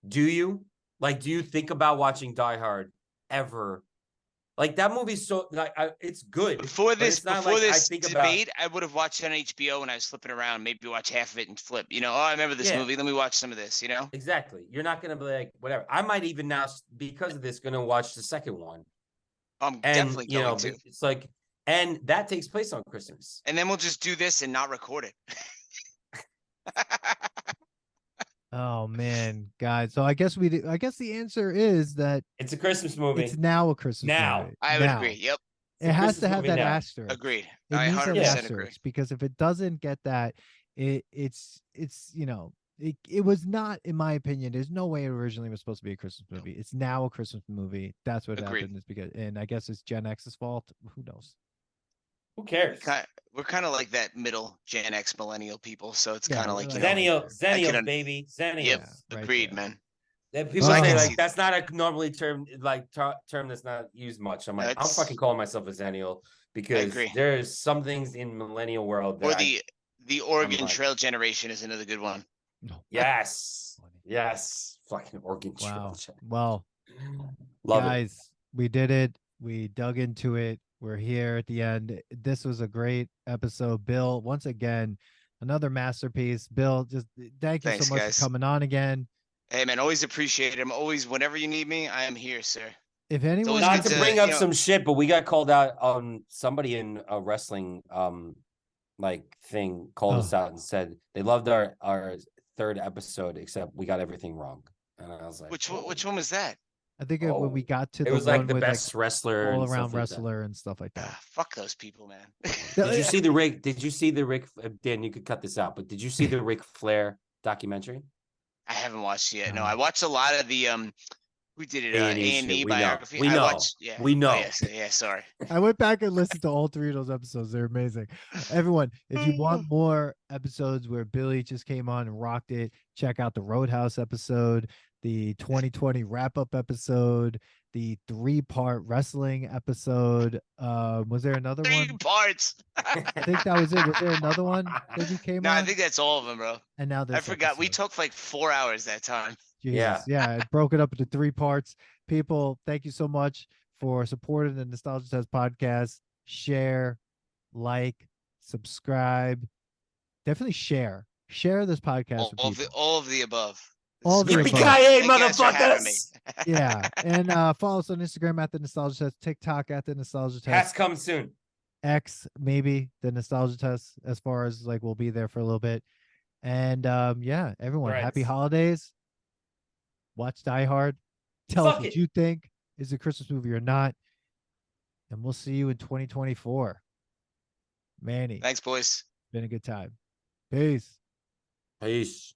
do you? Like, do you think about watching Die Hard ever? Like that movie's so like it's good. Before this debate, I would have watched it on HBO when I was flipping around, maybe watch half of it and flip. I remember this movie. Let me watch some of this. Exactly. You're not gonna be like whatever. I might even now because of this gonna watch the second one. I'm definitely going to. It's like, and that takes place on Christmas. And then we'll just do this and not record it. Oh man, guys. So I guess the answer is that it's a Christmas movie. It's now a Christmas movie. I would agree. Yep. It has to have that asterisk. Agreed. I 100% agree. Because if it doesn't get that, it's it was not, in my opinion. There's no way it originally was supposed to be a Christmas movie. It's now a Christmas movie. That's what happened. Is because, and I guess it's Gen X's fault. Who knows? Who cares? We're kind of like that middle Gen X millennial people, so it's kind of like Zennial, baby, Zennial. Yep, agreed, man. People say like that's not a normally term that's not used much. I'm like, I'm fucking calling myself a Zennial because there's some things in millennial world that the Oregon Trail generation is another good one. Yes, fucking Oregon Trail. Well, love guys, we did it. We dug into it. We're here at the end. This was a great episode. Bill, once again, another masterpiece. Bill, just thanks so much for coming on again. Hey, man, always appreciate it. I'm always, whenever you need me, I am here, sir. If anyone not to bring up some shit, but we got called out on somebody in a wrestling thing called us out and said they loved our third episode, except we got everything wrong. And I was like, which one was that? I think when we got to it was like the best wrestler, all around wrestler and stuff like that. Fuck those people, man. Did you see the Rick? Did you see the Rick? Dan, you could cut this out, but did you see the Ric Flair documentary? I haven't watched it yet. No, I watched a lot of the We did it A&E A&E shit. We know. biography. We I know. watched. Yeah. We know. Oh, yes. Yeah. Sorry. I went back and listened to all 3 of those episodes. They're amazing. Everyone, if you want more episodes where Billy just came on and rocked it, check out the Roadhouse episode, the 2020 wrap-up episode, the 3-part wrestling episode. Was there another 3 one? parts. I think that was it. Was there another one that you came No, on? I think that's all of them, bro. And now this I forgot. We episode. talked for like 4 hours that time. Jesus. Yeah. It broke it up into 3 parts. People, thank you so much for supporting the Nostalgia Test podcast. Share, like, subscribe. Definitely share. Share this podcast with people. All of the above. All the above. Yippee-ki-yay, Thank you guys for having me. motherfuckers! Yeah. And follow us on Instagram at the Nostalgia Test, TikTok at the Nostalgia Has Test, come soon. X maybe the Nostalgia Test, as far as like we'll be there for a little bit. And yeah, everyone, Threads. happy holidays. Watch Die Hard. Tell us Fuck what it. you think. Is it a Christmas movie or not? And we'll see you in 2024. Manny, Thanks, boys. been a good time. Peace. Peace.